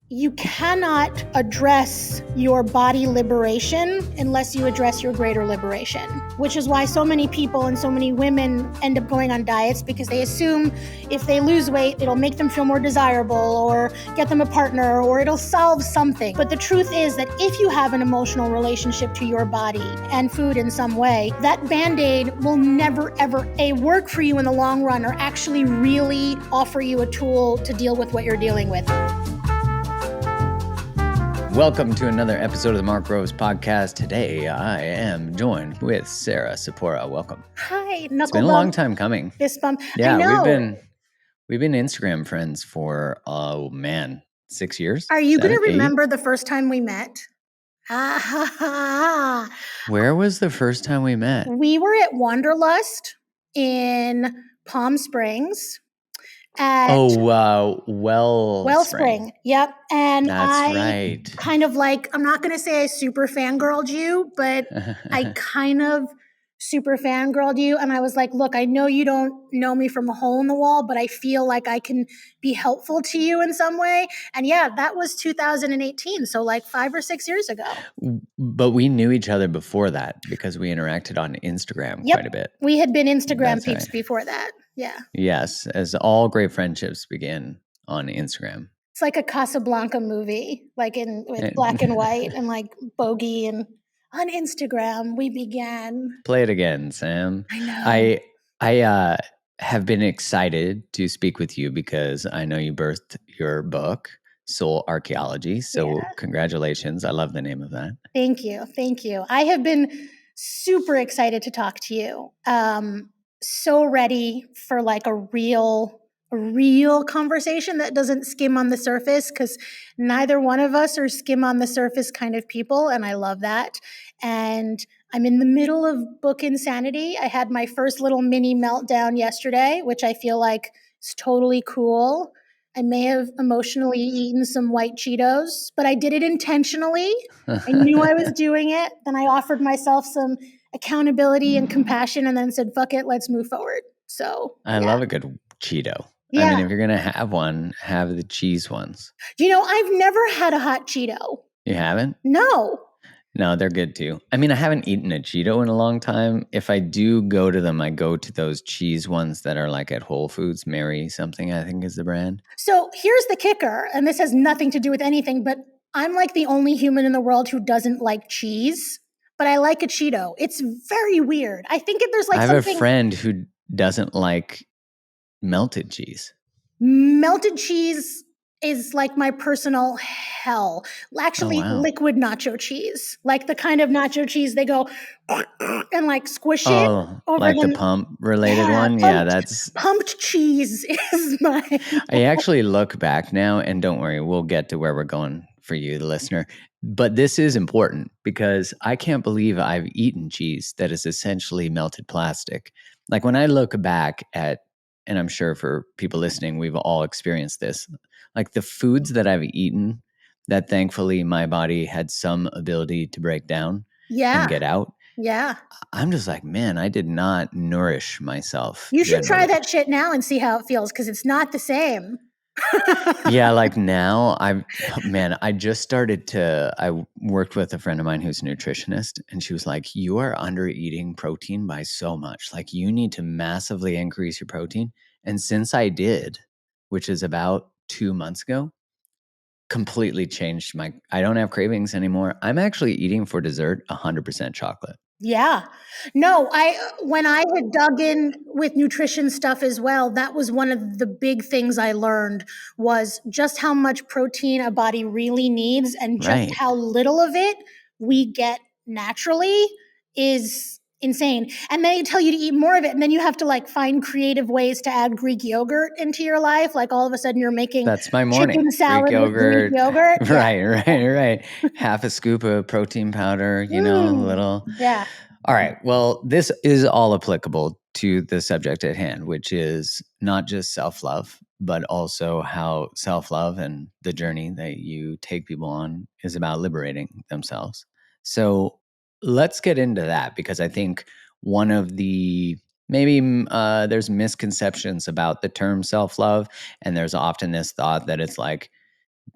you cannot address your body liberation unless you address your greater liberation, which is why so many people and so many women end up going on diets, because they assume if they lose weight, it'll make them feel more desirable or get them a partner or it'll solve something. But the truth is that if you have an emotional relationship to your body and food in some way, that Band-Aid will never, ever, A, work for you in the long run or actually really offer you a tool to deal with what you're dealing with. Welcome to another episode of the Mark Rose Podcast. Today, I am joined with Sarah Sapora. Welcome. Hi, It's been a long time coming. Fist bump. Yeah, I know. we've been Instagram friends for 6 years. Are you going to remember the first time we met? Where was the first time we met? We were at Wanderlust in Palm Springs. Wellspring. Yep. And That's right. kind of like, I'm not going to say I super fangirled you, but I kind of super fangirled you. And I was like, look, I know you don't know me from a hole in the wall, but I feel like I can be helpful to you in some way. And yeah, that was 2018. So like 5 or 6 years ago. But we knew each other before that because we interacted on Instagram quite a bit. We had been Instagram peeps before that. Yeah. Yes, as all great friendships begin on Instagram. It's like a Casablanca movie, like with black and white and like bogey, and on Instagram we began. Play it again, Sam. I know. I have been excited to speak with you because I know you birthed your book, Soul Archeology. So Congratulations. I love the name of that. Thank you. Thank you. I have been super excited to talk to you. So ready for like a real conversation that doesn't skim on the surface, because neither one of us are skim on the surface kind of people, and I love that. And I'm in the middle of book insanity. I had my first little mini meltdown yesterday, which I feel like is totally cool. I may have emotionally eaten some white Cheetos, but I did it intentionally. I knew I was doing it. Then I offered myself some accountability and compassion and then said, fuck it, let's move forward. So I love a good Cheeto. Yeah. I mean, if you're going to have one, have the cheese ones. You know, I've never had a hot Cheeto. You haven't? No. No, they're good too. I mean, I haven't eaten a Cheeto in a long time. If I do go to them, I go to those cheese ones that are like at Whole Foods. Mary something, I think, is the brand. So here's the kicker, and this has nothing to do with anything, but I'm like the only human in the world who doesn't like cheese, but I like a Cheeto. It's very weird. I think there's like I have a friend who doesn't like melted cheese. Melted cheese is like my personal hell. Actually, liquid nacho cheese, like the kind of nacho cheese they go and like squish it over like the pump related one. That's pumped cheese is my. I actually look back now, and don't worry, we'll get to where we're going for you, the listener. But this is important because I can't believe I've eaten cheese that is essentially melted plastic. Like when I look back at, and I'm sure for people listening, we've all experienced this, like the foods that I've eaten that thankfully my body had some ability to break down and get out. Yeah. I'm just like, man, I did not nourish myself. You should try that shit now and see how it feels, because it's not the same. Yeah, like now I worked with a friend of mine who's a nutritionist, and she was like, you are under eating protein by so much. Like you need to massively increase your protein. And since I did, which is about 2 months ago, completely changed I don't have cravings anymore. I'm actually eating for dessert 100% chocolate. Yeah. No, when I had dug in with nutrition stuff as well, that was one of the big things I learned, was just how much protein a body really needs, and just how little of it we get naturally is insane. And then they tell you to eat more of it, and then you have to like find creative ways to add Greek yogurt into your life. Like all of a sudden you're making that's my morning chicken salad Greek with Greek yogurt. Right. Half a scoop of protein powder, a little. Yeah. All right. Well, this is all applicable to the subject at hand, which is not just self-love, but also how self-love and the journey that you take people on is about liberating themselves. So let's get into that, because I think one of the there's misconceptions about the term self-love, and there's often this thought that it's like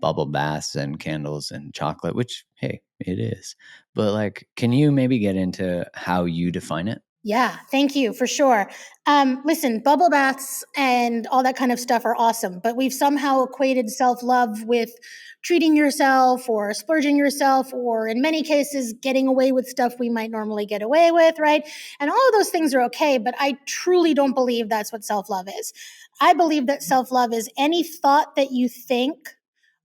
bubble baths and candles and chocolate, which, hey, it is. But like, can you maybe get into how you define it? Yeah, thank you for sure. Listen, bubble baths and all that kind of stuff are awesome, but we've somehow equated self-love with treating yourself or splurging yourself, or in many cases, getting away with stuff we might normally get away with, right? And all of those things are okay, but I truly don't believe that's what self-love is. I believe that self-love is any thought that you think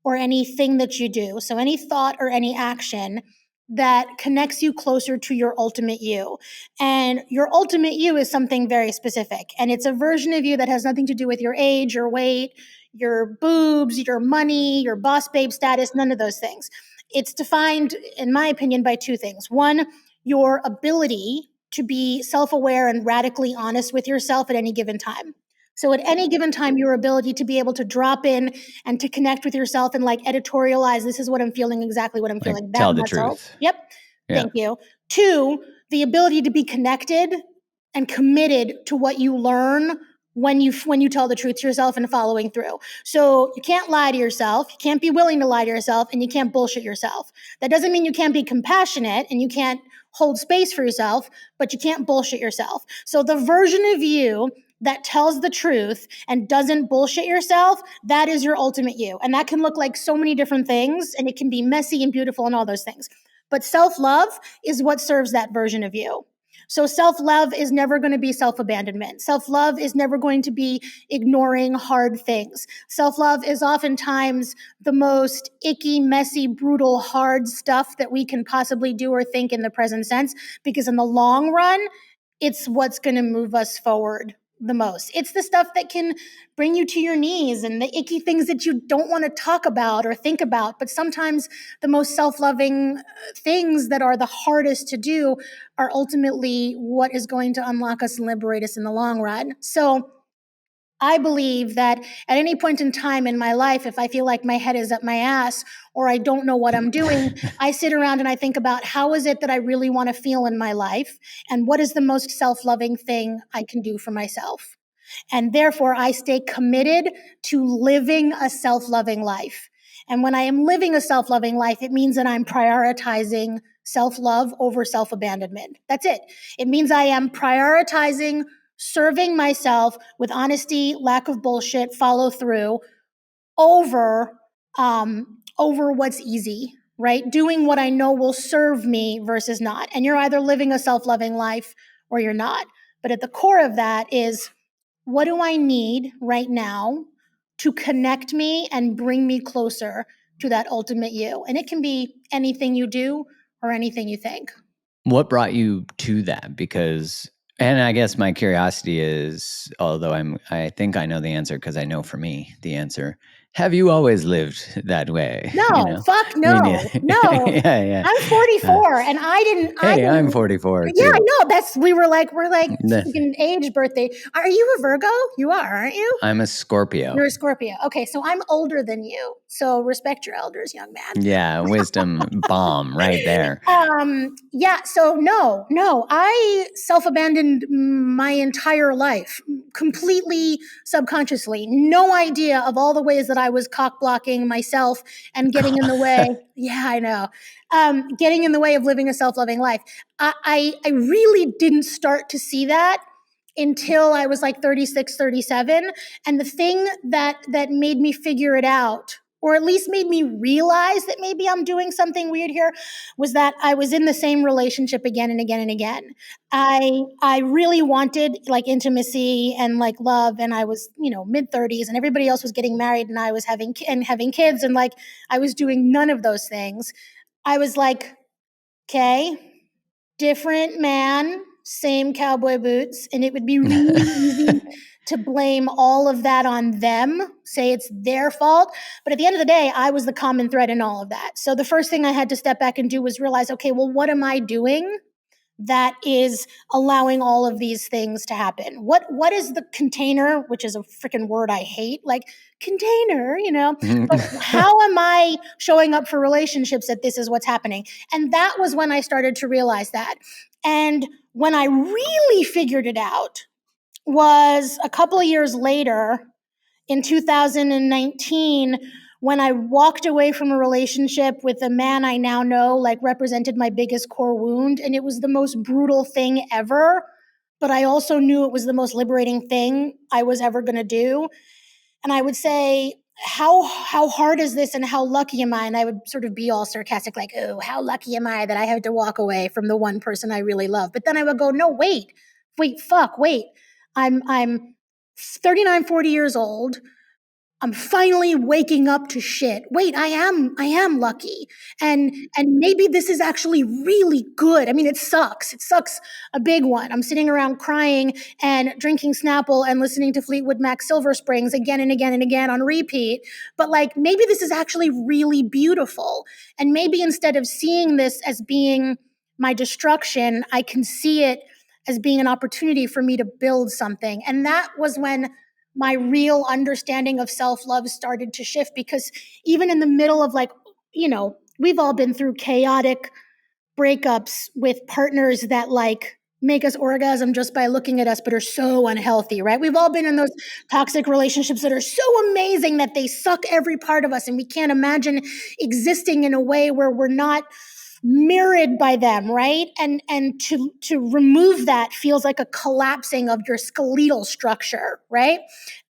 or anything that you do. So any thought or any action that connects you closer to your ultimate you. And your ultimate you is something very specific. And it's a version of you that has nothing to do with your age, your weight, your boobs, your money, your boss babe status, none of those things. It's defined, in my opinion, by two things. One, your ability to be self aware and radically honest with yourself at any given time. So, at any given time, your ability to be able to drop in and to connect with yourself and like editorialize, this is what I'm feeling, exactly what I'm Like, feeling, that tell the much so. truth. Yep. Yeah. Thank you. Two, the ability to be connected and committed to what you learn when you tell the truth to yourself and following through. So you can't lie to yourself, you can't be willing to lie to yourself, and you can't bullshit yourself. That doesn't mean you can't be compassionate and you can't hold space for yourself, but you can't bullshit yourself. So the version of you that tells the truth and doesn't bullshit yourself, that is your ultimate you. And that can look like so many different things, and it can be messy and beautiful and all those things. But self-love is what serves that version of you. So self-love is never going to be self-abandonment. Self-love is never going to be ignoring hard things. Self-love is oftentimes the most icky, messy, brutal, hard stuff that we can possibly do or think in the present sense, because in the long run, it's what's going to move us forward the most. It's the stuff that can bring you to your knees and the icky things that you don't want to talk about or think about. But sometimes the most self-loving things that are the hardest to do are ultimately what is going to unlock us and liberate us in the long run. So I believe that at any point in time in my life, if I feel like my head is up my ass or I don't know what I'm doing, I sit around and I think about how is it that I really want to feel in my life, and what is the most self-loving thing I can do for myself. And therefore, I stay committed to living a self-loving life. And when I am living a self-loving life, it means that I'm prioritizing self-love over self-abandonment. That's it. It means I am prioritizing serving myself with honesty, lack of bullshit, follow through over over what's easy, right? Doing what I know will serve me versus not. And you're either living a self-loving life or you're not. But at the core of that is, what do I need right now to connect me and bring me closer to that ultimate you? And it can be anything you do or anything you think. What brought you to that? Because, and I guess my curiosity is, although I think I know the answer because I know for me the answer. Have you always lived that way? You No, know, fuck I mean, no, no. yeah, yeah. I'm Uh, 44 and I hey, I'm didn't, 44 yeah, I too. know. We're like freaking age birthday. Are you a Virgo? You are, aren't you? I'm a Scorpio. You're a Scorpio. Okay, so I'm older than you. So respect your elders, young man. Yeah, wisdom bomb right there. Yeah, so no, I self-abandoned my entire life, completely subconsciously. No idea of all the ways that I was cock blocking myself and getting in the way. Yeah, I know. Getting in the way of living a self-loving life. I really didn't start to see that until I was like 36, 37. And the thing that made me figure it out, or at least made me realize that maybe I'm doing something weird here, was that I was in the same relationship again and again and again. I really wanted like intimacy and like love, and I was, mid 30s, and everybody else was getting married, and I was having kids, and like I was doing none of those things. I was like, okay, different man, same cowboy boots, and it would be really easy to blame all of that on them, say it's their fault. But at the end of the day, I was the common thread in all of that. So the first thing I had to step back and do was realize, okay, well, what am I doing that is allowing all of these things to happen? What is the container, which is a freaking word I hate, like container, but how am I showing up for relationships that this is what's happening? And that was when I started to realize that. And when I really figured it out was a couple of years later in 2019, when I walked away from a relationship with a man I now know like represented my biggest core wound, and it was the most brutal thing ever, but I also knew it was the most liberating thing I was ever going to do. And I would say, how hard is this and how lucky am I? And I would sort of be all sarcastic, like, oh, how lucky am I that I had to walk away from the one person I really love. But then I would go, no, wait, I'm 39, 40 years old. I'm finally waking up to shit. Wait, I am lucky. And maybe this is actually really good. I mean, it sucks. It sucks a big one. I'm sitting around crying and drinking Snapple and listening to Fleetwood Mac Silver Springs again and again and again on repeat. But like, maybe this is actually really beautiful. And maybe instead of seeing this as being my destruction, I can see it as being an opportunity for me to build something. And that was when my real understanding of self-love started to shift, because even in the middle of like, we've all been through chaotic breakups with partners that like make us orgasm just by looking at us, but are so unhealthy, right? We've all been in those toxic relationships that are so amazing that they suck every part of us, and we can't imagine existing in a way where we're not mirrored by them, right? And to remove that feels like a collapsing of your skeletal structure, right?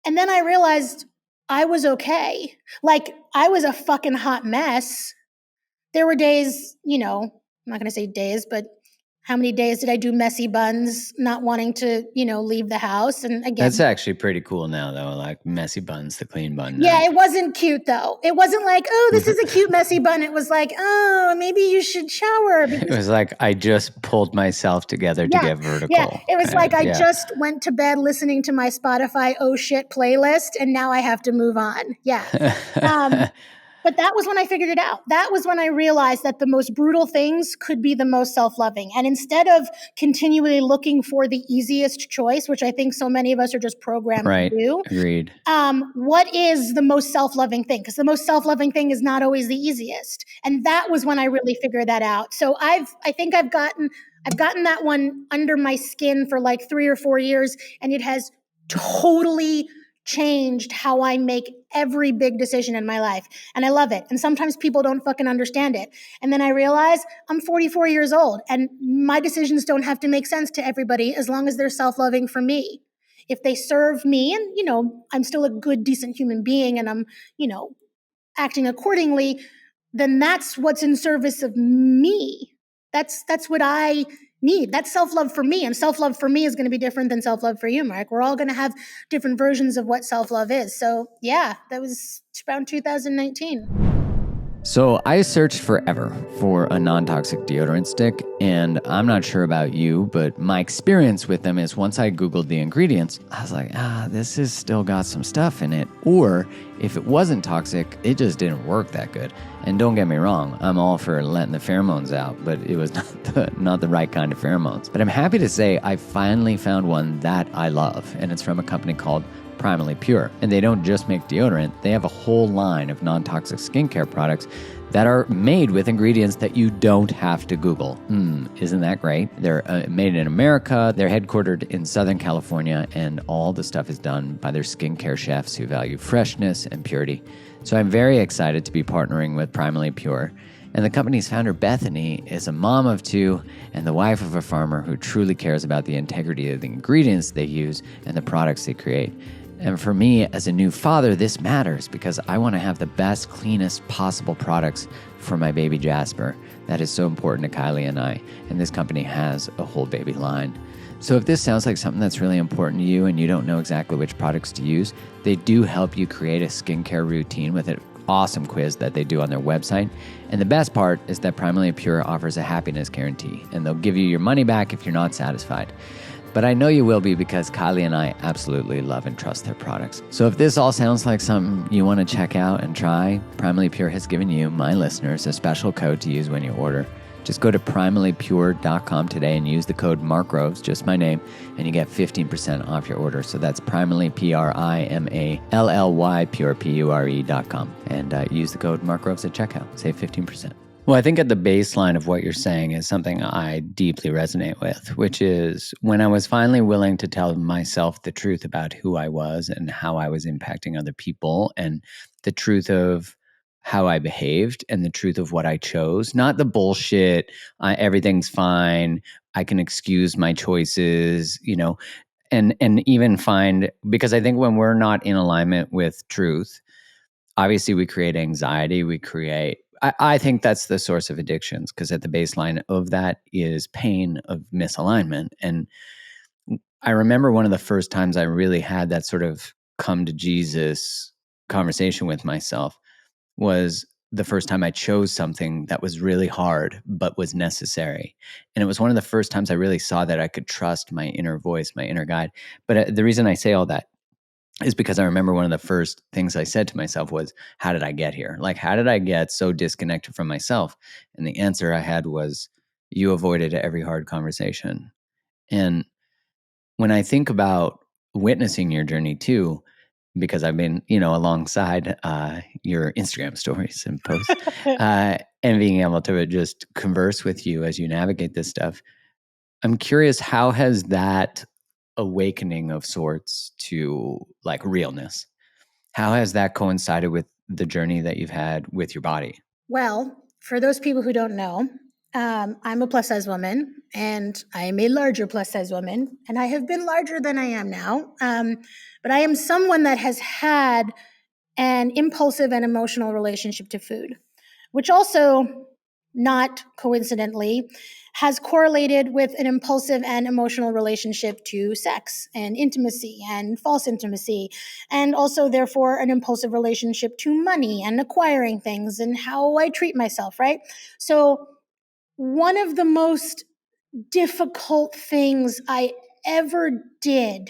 And then I realized I was okay. Like, I was a fucking hot mess. There were days, I'm not going to say days, but how many days did I do messy buns, not wanting to, leave the house? And again, That's actually pretty cool now, though. Like messy buns, the clean bun. Yeah, it wasn't cute, though. It wasn't like, oh, this is a cute messy bun. It was like, oh, maybe you should shower. It was like, I just pulled myself together to get vertical. Yeah, it was like, I just went to bed listening to my Spotify oh shit playlist, and now I have to move on. Yeah. But that was when I figured it out. That was when I realized that the most brutal things could be the most self-loving. And instead of continually looking for the easiest choice, which I think so many of us are just programmed to do. Agreed. What is the most self-loving thing? Because the most self-loving thing is not always the easiest. And that was when I really figured that out. So I think I've gotten that one under my skin for like 3 or 4 years, and it has totally changed how I make every big decision in my life. And I love it. And sometimes people don't fucking understand it. And then I realize I'm 44 years old, and my decisions don't have to make sense to everybody as long as they're self-loving for me. If they serve me and, I'm still a good, decent human being and I'm, acting accordingly, then that's what's in service of me. That's what I need. That's self-love for me. And self-love for me is going to be different than self-love for you, Mark. We're all going to have different versions of what self-love is. So yeah, that was around 2019. So I searched forever for a non-toxic deodorant stick, and I'm not sure about you, but my experience with them is once I Googled the ingredients, I was like, this has still got some stuff in it. Or if it wasn't toxic, it just didn't work that good. And don't get me wrong, I'm all for letting the pheromones out, but it was not the right kind of pheromones. But I'm happy to say I finally found one that I love, and it's from a company called Primarily Pure. And they don't just make deodorant, they have a whole line of non-toxic skincare products that are made with ingredients that you don't have to Google. Isn't that great? They're made in America, they're headquartered in Southern California, and all the stuff is done by their skincare chefs who value freshness and purity. So I'm very excited to be partnering with Primarily Pure. And the company's founder, Bethany, is a mom of 2 and the wife of a farmer who truly cares about the integrity of the ingredients they use and the products they create. And for me, as a new father, this matters because I want to have the best, cleanest possible products for my baby Jasper. That is so important to Kylie and I, and this company has a whole baby line. So if this sounds like something that's really important to you and you don't know exactly which products to use, they do help you create a skincare routine with an awesome quiz that they do on their website. And the best part is that Primarily Pure offers a happiness guarantee, and they'll give you your money back if you're not satisfied. But I know you will be because Kylie and I absolutely love and trust their products. So if this all sounds like something you want to check out and try, Primarily Pure has given you, my listeners, a special code to use when you order. Just go to primarlypure.com today and use the code MarkGroves, just my name, and you get 15% off your order. So that's Primarily, Primally, Pure, Pure.com. And use the code MarkGroves at checkout. Save 15%. Well, I think at the baseline of what you're saying is something I deeply resonate with, which is when I was finally willing to tell myself the truth about who I was and how I was impacting other people, and the truth of how I behaved and the truth of what I chose, not the bullshit, everything's fine, I can excuse my choices, and even find, because I think when we're not in alignment with truth, obviously we create anxiety, I think that's the source of addictions, because at the baseline of that is pain of misalignment. And I remember one of the first times I really had that sort of come to Jesus conversation with myself was the first time I chose something that was really hard but was necessary. And it was one of the first times I really saw that I could trust my inner voice, my inner guide. But the reason I say all that is because I remember one of the first things I said to myself was, how did I get here? Like, how did I get so disconnected from myself? And the answer I had was, you avoided every hard conversation. And when I think about witnessing your journey too, because I've been, alongside your Instagram stories and posts, and being able to just converse with you as you navigate this stuff, I'm curious, how has that awakening of sorts to like realness, how has that coincided with the journey that you've had with your body? Well, for those people who don't know, I'm a plus size woman, and I am a larger plus size woman, and I have been larger than I am now. But I am someone that has had an impulsive and emotional relationship to food, which also, not coincidentally, has correlated with an impulsive and emotional relationship to sex and intimacy and false intimacy, and also, therefore, an impulsive relationship to money and acquiring things and how I treat myself, right? So, one of the most difficult things I ever did,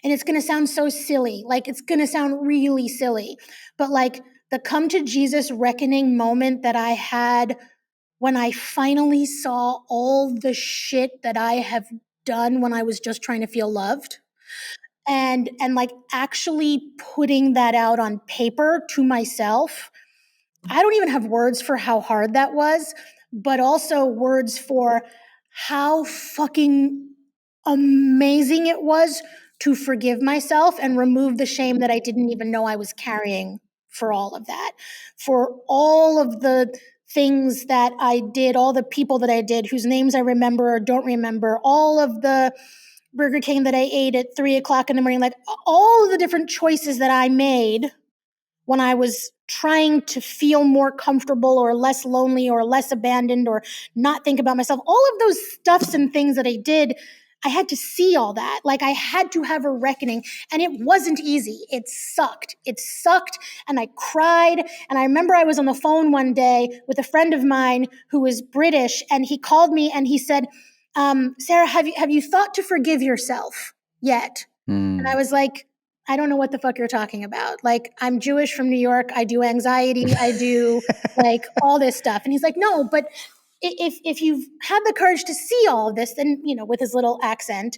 and it's going to sound so silly, like it's going to sound really silly, but like the come to Jesus reckoning moment that I had when I finally saw all the shit that I have done when I was just trying to feel loved, and like actually putting that out on paper to myself. I don't even have words for how hard that was, but also words for how fucking amazing it was to forgive myself and remove the shame that I didn't even know I was carrying for all of that, for all of the things that I did, all the people that I did whose names I remember or don't remember, all of the Burger King that I ate at 3 o'clock in the morning, like all of the different choices that I made when I was trying to feel more comfortable or less lonely or less abandoned or not think about myself, all of those stuffs and things that I did, I had to see all that. Like I had to have a reckoning, and it wasn't easy. It sucked. It sucked, and I cried. And I remember I was on the phone one day with a friend of mine who was British, and he called me and he said, Sarah, have you thought to forgive yourself yet? And I was like, I don't know what the fuck you're talking about. Like, I'm Jewish from New York. I do anxiety. I do like all this stuff. And he's like, no, but if you've had the courage to see all of this, then, with his little accent,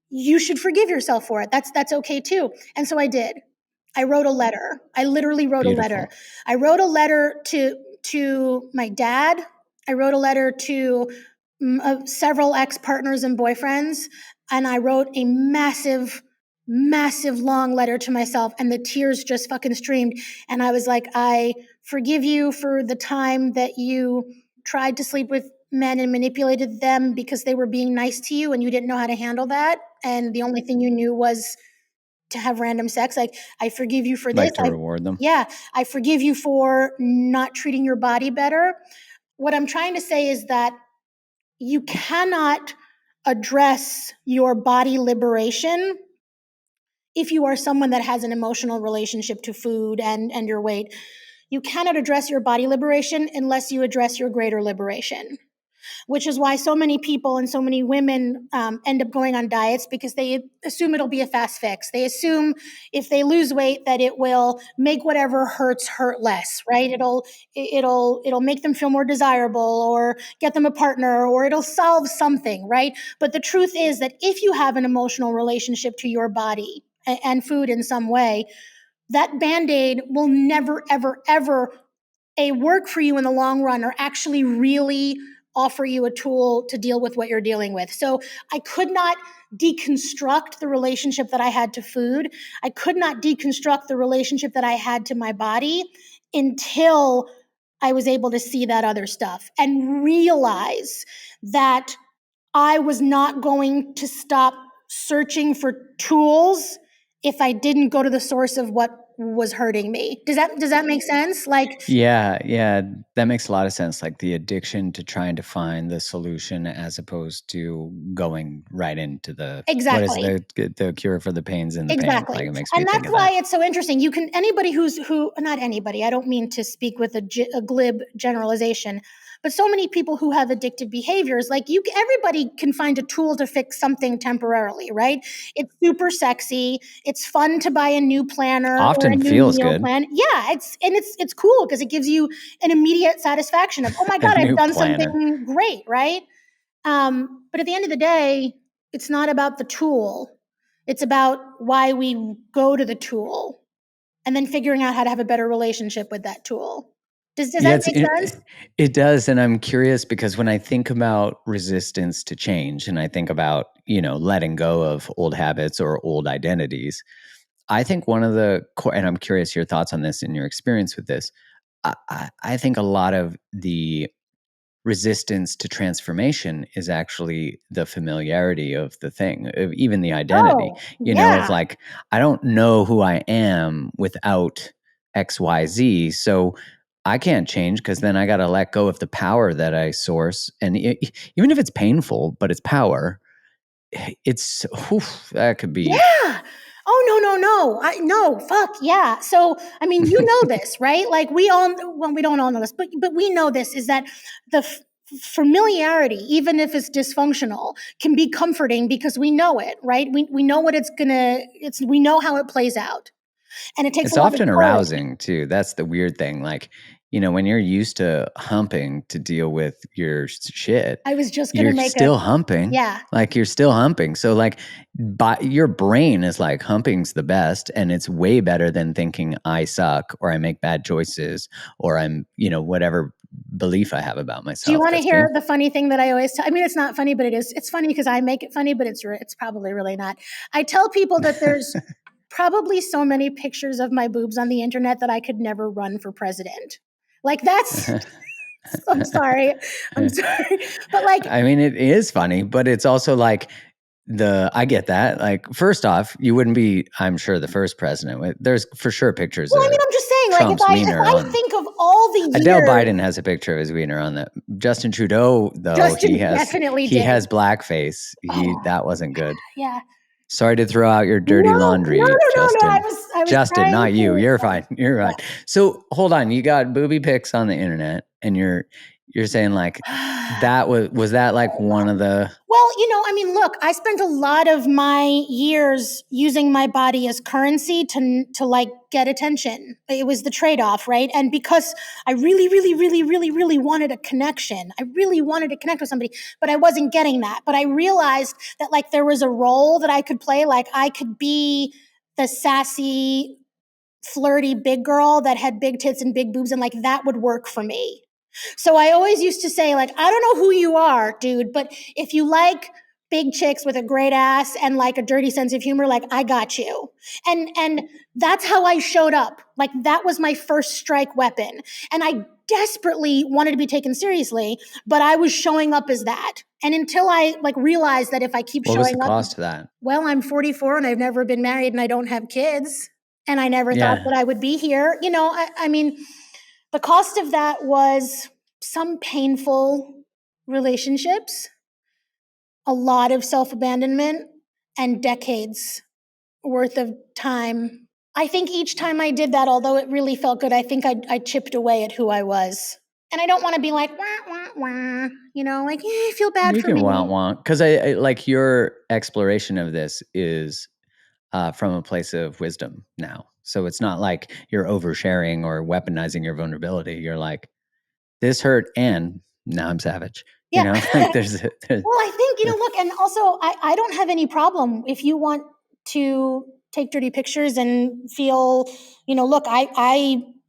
you should forgive yourself for it. That's okay too. And so I did. I wrote a letter. I literally wrote a letter. Beautiful. I wrote a letter to my dad. I wrote a letter to several ex-partners and boyfriends, and I wrote a massive, massive long letter to myself, and the tears just fucking streamed. And I was like, I forgive you for the time that you tried to sleep with men and manipulated them because they were being nice to you and you didn't know how to handle that. And the only thing you knew was to have random sex. Like, I forgive you for this. Like to reward them. Yeah, I forgive you for not treating your body better. What I'm trying to say is that you cannot address your body liberation if you are someone that has an emotional relationship to food and your weight. You cannot address your body liberation unless you address your greater liberation, which is why so many people and so many women end up going on diets, because they assume it'll be a fast fix. They assume if they lose weight that it will make whatever hurts hurt less, right? It'll make them feel more desirable or get them a partner or it'll solve something, right? But the truth is that if you have an emotional relationship to your body and food in some way, that Band-Aid will never, ever, ever work for you in the long run or actually really offer you a tool to deal with what you're dealing with. So I could not deconstruct the relationship that I had to food. I could not deconstruct the relationship that I had to my body until I was able to see that other stuff and realize that I was not going to stop searching for tools if I didn't go to the source of what was hurting me. Does that make sense? Like, yeah, that makes a lot of sense. Like the addiction to trying to find the solution as opposed to going right into the what is exactly. the cure for the pains in the pain. Exactly. Like it makes me And think that's of why that. it's so interesting. You can, anybody not anybody, I don't mean to speak with a glib generalization, but so many people who have addictive behaviors, like everybody can find a tool to fix something temporarily, right? It's super sexy. It's fun to buy a new planner or a Often new feels meal good. plan. Yeah, it's cool because it gives you an immediate satisfaction of, oh my A God, I've new done planner. something great, right? But at the end of the day, it's not about the tool. It's about why we go to the tool and then figuring out how to have a better relationship with that tool. Does Yeah, that make sense? it does. And I'm curious because when I think about resistance to change and I think about, letting go of old habits or old identities, I think one of the core, and I'm curious your thoughts on this and your experience with this. I think a lot of the resistance to transformation is actually the familiarity of the thing, of even the identity, Oh, of yeah. like, I don't know who I am without XYZ. So I can't change because then I got to let go of the power that I source. And even if it's painful, but it's power, it's, that could be. Yeah. Oh, no, fuck yeah. So, I mean, you know this, right? Like we don't all know this, but we know this is that the familiarity, even if it's dysfunctional, can be comforting because we know it, right? We know what we know how it plays out. And it takes a It's lot of often courage. arousing too. That's the weird thing. Like, when you're used to humping to deal with your shit, I was just going to you're make still humping. yeah. Like you're still humping. So like, your brain is like humping's the best, and it's way better than thinking I suck or I make bad choices or I'm, whatever belief I have about Do you myself. want to That's hear painful. the funny thing that I always tell? I mean, it's not funny, but it is. It's funny because I make it funny, but it's probably really not. I tell people that there's probably so many pictures of my boobs on the internet that I could never run for president. Like that's I'm sorry. I'm sorry. But like, I mean, it is funny, but it's also like I get that. Like, first off, you wouldn't be, I'm sure, the first president. There's for sure pictures well, I mean, of I'm just saying, like, Trump's if wiener I on. think of all the Adele years, Biden has a picture of his wiener on that. Justin Trudeau, though, he Justin has definitely he did. has blackface. Oh, That wasn't good. yeah. Sorry to throw out your No, dirty no, no, laundry, no. Justin. I was Justin, trying not you. to. You're fine. You're fine. So hold on. You got booby pics on the internet, and you're saying like that was that like one of the. Well, I mean, look, I spent a lot of my years using my body as currency to like get attention. It was the trade-off, right? And because I really, really, really, really, really wanted a connection, I really wanted to connect with somebody, but I wasn't getting that. But I realized that like there was a role that I could play. Like I could be the sassy, flirty big girl that had big tits and big boobs, and like that would work for me. So I always used to say, like, I don't know who you are, dude, but if you like big chicks with a great ass and like a dirty sense of humor, like I got you. And that's how I showed up. Like that was my first strike weapon. And I desperately wanted to be taken seriously, but I was showing up as that. And until I like realized that if I keep What was the showing up, cost of that? well, I'm 44 and I've never been married and I don't have kids. And I never thought Yeah. that I would be here. I mean, the cost of that was some painful relationships, a lot of self abandonment, and decades worth of time. I think each time I did that, although it really felt good, I think I chipped away at who I was. And I don't want to be like, wah, wah, wah, like, I feel bad You for can me. want because I like your exploration of this is from a place of wisdom now. So it's not like you're oversharing or weaponizing your vulnerability. You're like, this hurt, and now I'm savage. Yeah. Like there's Well, I think, look, and also I don't have any problem if you want to take dirty pictures and feel, look,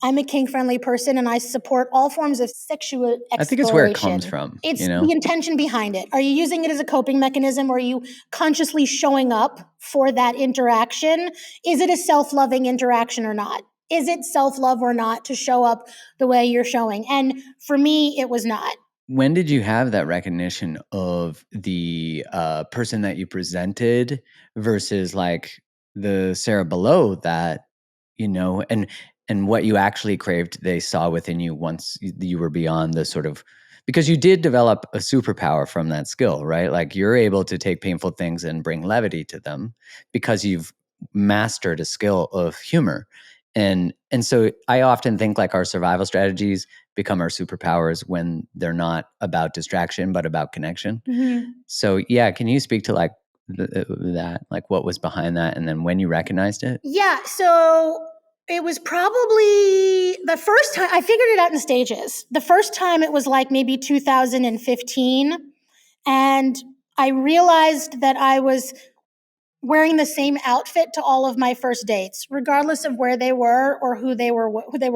I'm a kink-friendly person, and I support all forms of sexual exploration. I think it's where it comes from. It's the intention behind it. Are you using it as a coping mechanism, or are you consciously showing up for that interaction? Is it a self-loving interaction or not? Is it self-love or not to show up the way you're showing? And for me, it was not. When did you have that recognition of the person that you presented versus like the Sarah below that, and what you actually craved they saw within you once you were beyond the sort of, because you did develop a superpower from that skill, right? Like you're able to take painful things and bring levity to them because you've mastered a skill of humor. And so I often think like our survival strategies become our superpowers when they're not about distraction but about connection. Mm-hmm. So yeah, can you speak to like that, like what was behind that, and then when you recognized it? Yeah, so it was probably the first time I figured it out in stages. The first time it was like maybe 2015, and I realized that I was wearing the same outfit to all of my first dates, regardless of where they were or who they were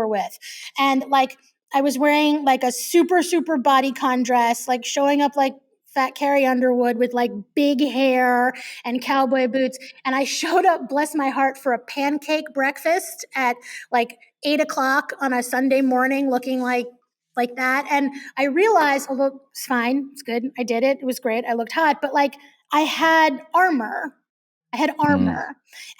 with. And like I was wearing like a super bodycon dress, like showing up like Fat Carrie Underwood with like big hair and cowboy boots. And I showed up, bless my heart, for a pancake breakfast at like 8 o'clock on a Sunday morning, looking like that. And I realized, although it's fine, it's good, I did it, it was great, I looked hot, but like I had armor.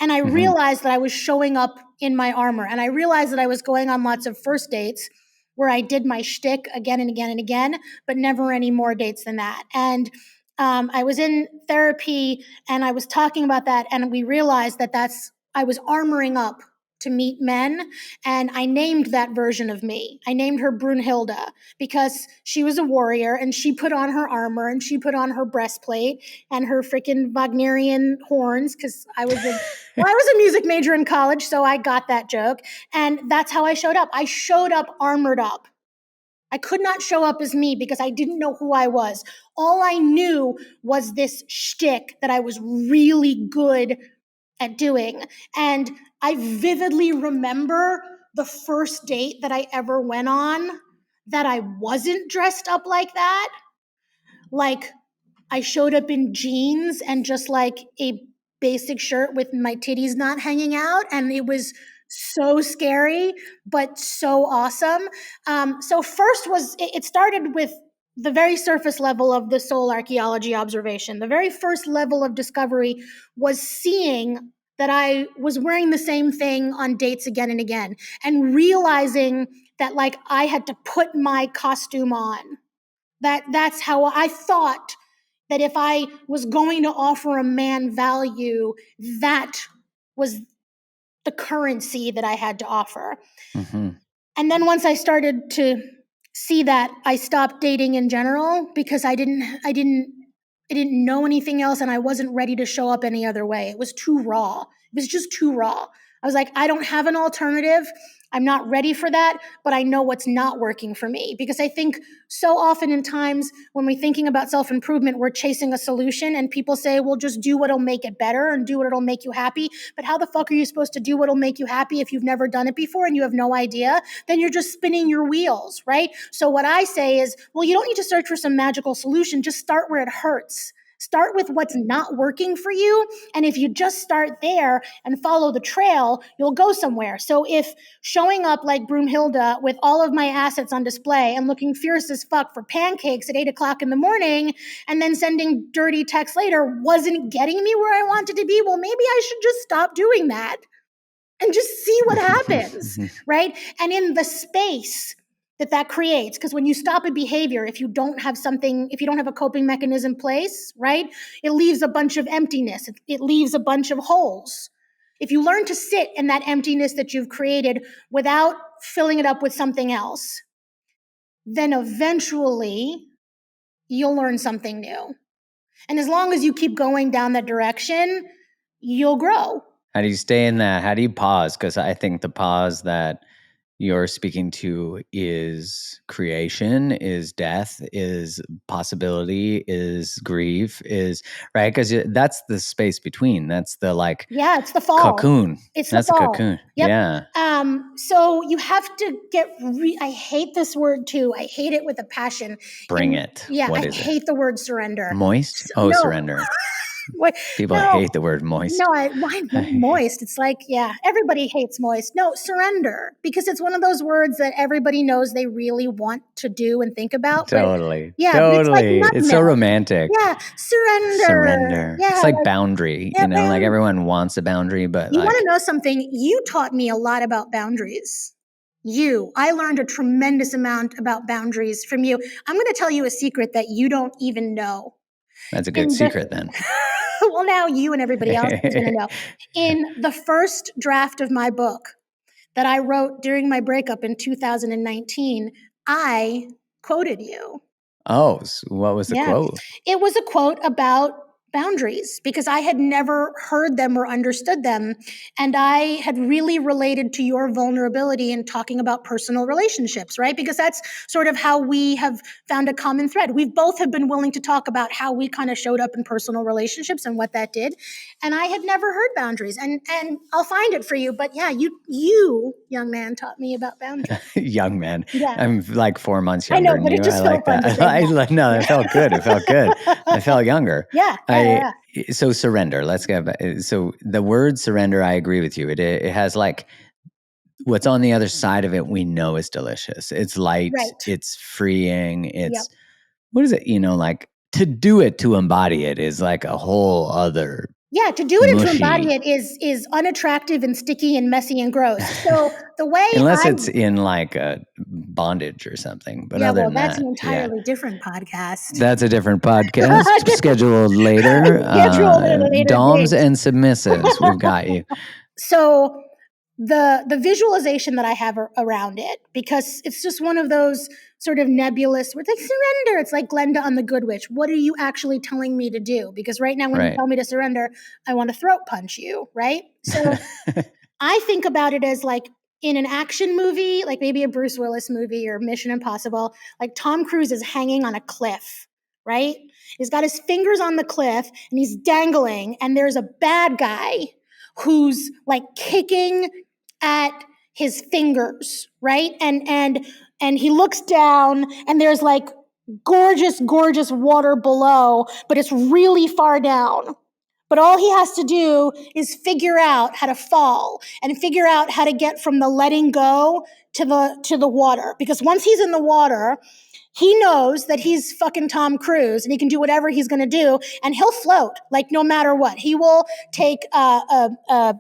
And I realized that I was showing up in my armor. And I realized that I was going on lots of first dates where I did my shtick again and again and again, but never any more dates than that. And I was in therapy and I was talking about that, and we realized that I was armoring up to meet men, and I named that version of me. I named her Brunhilde because she was a warrior, and she put on her armor, and she put on her breastplate and her freaking Wagnerian horns, because I was a music major in college, so I got that joke, and that's how I showed up. I showed up armored up. I could not show up as me because I didn't know who I was. All I knew was this shtick that I was really good at doing. And I vividly remember the first date that I ever went on that I wasn't dressed up like that. Like, I showed up in jeans and just like a basic shirt with my titties not hanging out, and it was so scary, but so awesome. So first it started with the very surface level of the soul archaeology observation. The very first level of discovery was seeing that I was wearing the same thing on dates again and again, and realizing that like I had to put my costume on. That's how I thought that if I was going to offer a man value, that was the currency that I had to offer. Mm-hmm. And then once I started to see that, I stopped dating in general because I didn't know anything else, and I wasn't ready to show up any other way. It was too raw. It was just too raw. I was like, I don't have an alternative. I'm not ready for that, but I know what's not working for me, because I think so often in times when we're thinking about self-improvement, we're chasing a solution, and people say, well, just do what'll make it better and do what'll make you happy. But how the fuck are you supposed to do what'll make you happy if you've never done it before and you have no idea? Then you're just spinning your wheels, right? So what I say is, well, you don't need to search for some magical solution. Just start where it hurts. Start with what's not working for you. And if you just start there and follow the trail, you'll go somewhere. So if showing up like Broomhilda with all of my assets on display and looking fierce as fuck for pancakes at 8 o'clock in the morning and then sending dirty texts later wasn't getting me where I wanted to be, well, maybe I should just stop doing that and just see what happens, right? And in the space that creates, because when you stop a behavior, if you don't have a coping mechanism in place, right, it leaves a bunch of emptiness. It leaves a bunch of holes. If you learn to sit in that emptiness that you've created without filling it up with something else, then eventually you'll learn something new. And as long as you keep going down that direction, you'll grow. How do you stay in that? How do you pause? Because I think the pause that you're speaking to is creation, is death, is possibility, is grief, is right, because that's the space between. That's the like Yeah, it's the fall. cocoon. It's the That's a fall. cocoon. Yep. Yeah. So you have to get. I hate this word too. I hate it with a passion. Bring it. Yeah, What I is it? hate the word surrender. Moist? Oh, No, surrender. what? People No, hate the word moist. no. Why moist? It's like, yeah, everybody hates moist. No, surrender, because it's one of those words that everybody knows they really want to do and think about. But Totally. yeah, but it's like Totally. nut It's so milk. romantic. Yeah, surrender. Surrender. Yeah, It's like boundary, yeah, like everyone wants a boundary, but you want to like know something? You taught me a lot about boundaries. I learned a tremendous amount about boundaries from you. I'm going to tell you a secret that you don't even know. that's a good In the secret then. well, now you and everybody else is going to know. In the first draft of my book that I wrote during my breakup in 2019, I quoted you. Oh, what was the Yeah. quote? It was a quote about boundaries because I had never heard them or understood them. And I had really related to your vulnerability in talking about personal relationships, right? Because that's sort of how we have found a common thread. We both have been willing to talk about how we kind of showed up in personal relationships and what that did. And I had never heard boundaries. And I'll find it for you. But yeah, you young man taught me about boundaries. Young man. Yeah. I'm like 4 months I younger know, than but it you. I just felt like fun that. to say that. No, it felt good. It felt good. I felt younger. Yeah. So surrender. Let's get back. So the word surrender, I agree with you. It has like what's on the other side of it. We know is delicious. It's light. Right. It's freeing. Yep. It's what is it? Like to do it, to embody it is like a whole other Yeah, to do it and to embody mushy. it is unattractive and sticky and messy and gross. So the way Unless it's in like a bondage or something. But yeah, other well, than that's an that, yeah. entirely different podcast. That's a different podcast scheduled later. Scheduled at a later Doms date. and submissives, we've got you. So the visualization that I have around it, because it's just one of those sort of nebulous, where it's like surrender. It's like Glenda on The Good Witch. What are you actually telling me to do? Because right now, when you Right. tell me to surrender, I want to throat punch you, right? So I think about it as like in an action movie, like maybe a Bruce Willis movie or Mission Impossible, like Tom Cruise is hanging on a cliff, right? He's got his fingers on the cliff and he's dangling, and there's a bad guy who's like kicking at his fingers, right? And he looks down and there's like gorgeous, gorgeous water below, but it's really far down. But all he has to do is figure out how to fall and figure out how to get from the letting go to the water. Because once he's in the water, he knows that he's fucking Tom Cruise and he can do whatever he's going to do, and he'll float like no matter what. He will take a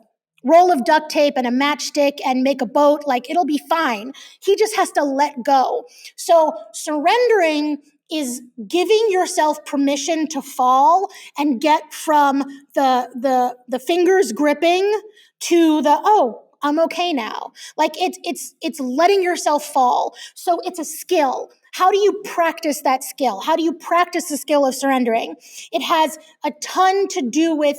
roll of duct tape and a matchstick and make a boat. Like it'll be fine. He just has to let go. So surrendering is giving yourself permission to fall and get from the fingers gripping to the I'm okay now. Like it's letting yourself fall. So it's a skill. How do you practice that skill? How do you practice the skill of surrendering? It has a ton to do with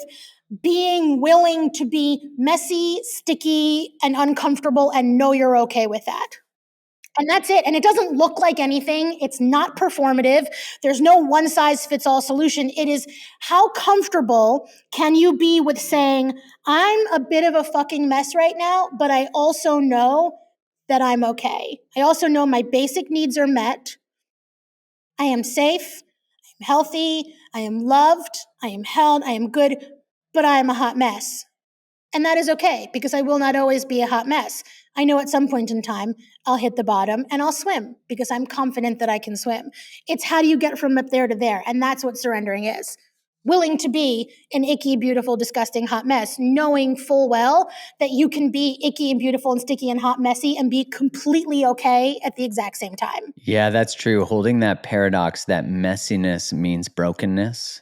being willing to be messy, sticky, and uncomfortable and know you're okay with that. And that's it. And it doesn't look like anything. It's not performative. There's no one size fits all solution. It is how comfortable can you be with saying, I'm a bit of a fucking mess right now, but I also know that I'm okay. I also know my basic needs are met. I am safe. I'm healthy. I am loved. I am held. I am good, but I am a hot mess. And that is okay because I will not always be a hot mess. I know at some point in time I'll hit the bottom and I'll swim because I'm confident that I can swim. It's how do you get from up there to there? And that's what surrendering is. Willing to be an icky, beautiful, disgusting, hot mess, knowing full well that you can be icky and beautiful and sticky and hot, messy and be completely okay at the exact same time. Yeah, that's true. Holding that paradox that messiness means brokenness,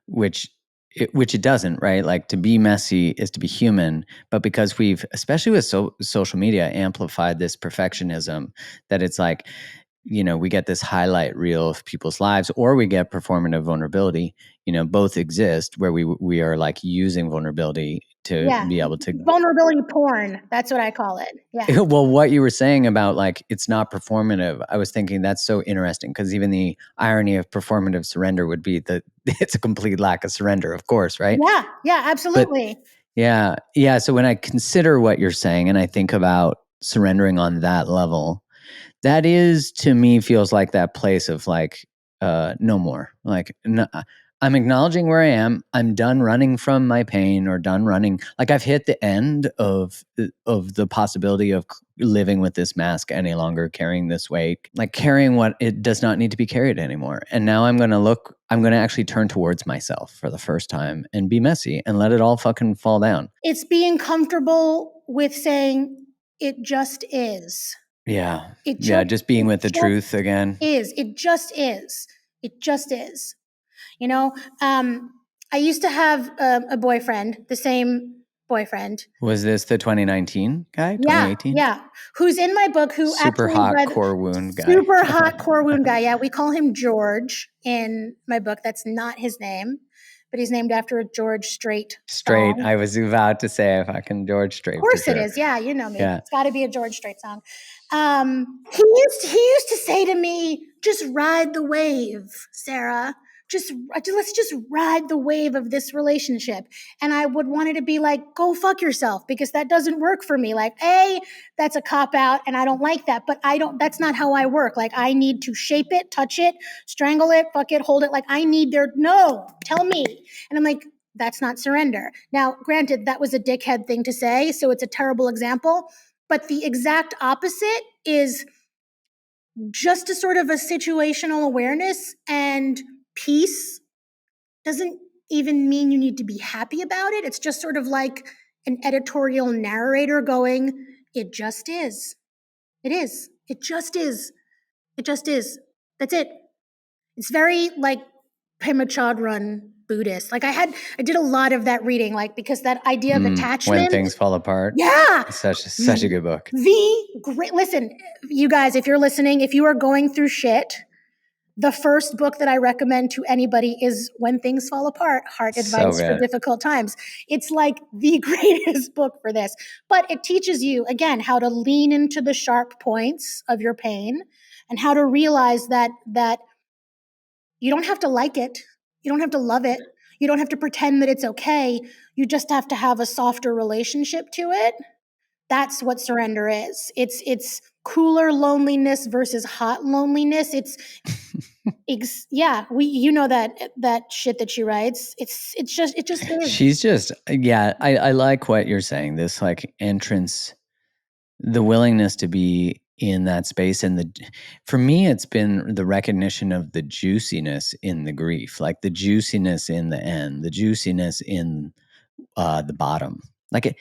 which it doesn't, right? Like to be messy is to be human, but because we've, especially with social media, amplified this perfectionism that it's like, we get this highlight reel of people's lives, or we get performative vulnerability. Both exist where we are like using vulnerability to be able to vulnerability porn. That's what I call it. Yeah. Well, what you were saying about like it's not performative, I was thinking that's so interesting because even the irony of performative surrender would be that it's a complete lack of surrender, of course, right? Yeah, absolutely. But yeah. So when I consider what you're saying and I think about surrendering on that level, that is to me feels like that place of like no more. Like I'm acknowledging where I am. I'm done running from my pain or done running. Like I've hit the end of the possibility of living with this mask any longer, carrying this weight, like carrying what it does not need to be carried anymore. And now I'm going to actually turn towards myself for the first time and be messy and let it all fucking fall down. It's being comfortable with saying it just is. Yeah. Just being with the truth again. It just is. It just is. You know, I used to have a boyfriend, the same boyfriend. Was this the 2019 guy? 2018? Yeah. Who's in my book, who super actually hot read core wound guy. Super hot core wound guy. Yeah, we call him George in my book. That's not his name, but he's named after a George Strait Strait. song. I was about to say if I can George Strait. Of course for sure. it is. Yeah, you know me. Yeah. It's got to be a George Strait song. He used to say to me, "Just ride the wave, Sarah. Let's just ride the wave of this relationship." And I would want it to be like, "Go fuck yourself," because that doesn't work for me. Like, that's a cop out, and I don't like that. But that's not how I work. Like, I need to shape it, touch it, strangle it, fuck it, hold it. Like, no, tell me. And I'm like, that's not surrender. Now, granted, that was a dickhead thing to say, so it's a terrible example. But the exact opposite is just a sort of a situational awareness, and peace doesn't even mean you need to be happy about it. It's just sort of like an editorial narrator going, it just is. It is. It just is. It just is. That's it. It's very like Pema Chodron Buddhist. Like I did a lot of that reading, like because that idea of attachment. When Things Fall Apart. Yeah. Such a good book. Listen, you guys, if you're listening, if you are going through shit, the first book that I recommend to anybody is When Things Fall Apart, Heart Advice for Difficult Times. It's like the greatest book for this. But it teaches you, again, how to lean into the sharp points of your pain and how to realize that you don't have to like it. You don't have to love it. You don't have to pretend that it's okay. You just have to have a softer relationship to it. That's what surrender is. It's cooler loneliness versus hot loneliness. You know that shit that she writes. It just is. She's just I like what you're saying. This like entrance, the willingness to be in that space, and for me it's been the recognition of the juiciness in the grief, like the juiciness in the end, the juiciness in the bottom. Like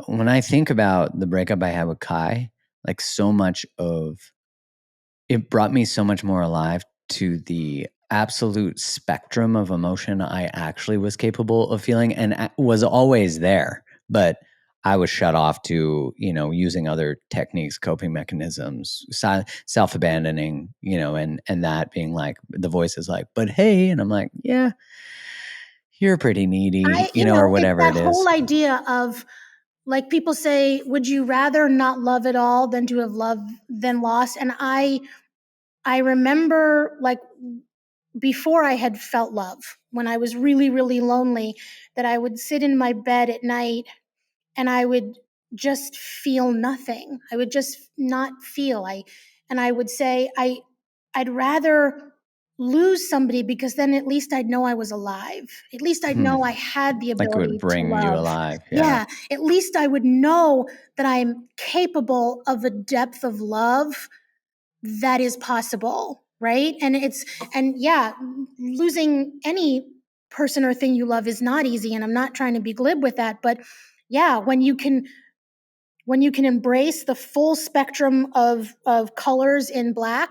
when I think about the breakup I had with Kai, like so much of it brought me so much more alive to the absolute spectrum of emotion I actually was capable of feeling and was always there, but I was shut off to, using other techniques, coping mechanisms, self-abandoning, and that being like, the voice is like, but hey, and I'm like, yeah, you're pretty needy, or whatever it's that it is. whole idea of, like, people say, would you rather not love at all than to have loved than lost? And I remember, like, before I had felt love, when I was really, really lonely, that I would sit in my bed at night and I would just feel nothing. I would just not feel. And I would say, I'd rather lose somebody, because then at least I'd know I was alive. At least I'd know I had the Like it would ability to bring love. you alive. Yeah. At least I would know that I'm capable of a depth of love that is possible, right? And losing any person or thing you love is not easy, and I'm not trying to be glib with that, but yeah, when you can embrace the full spectrum of colors in black,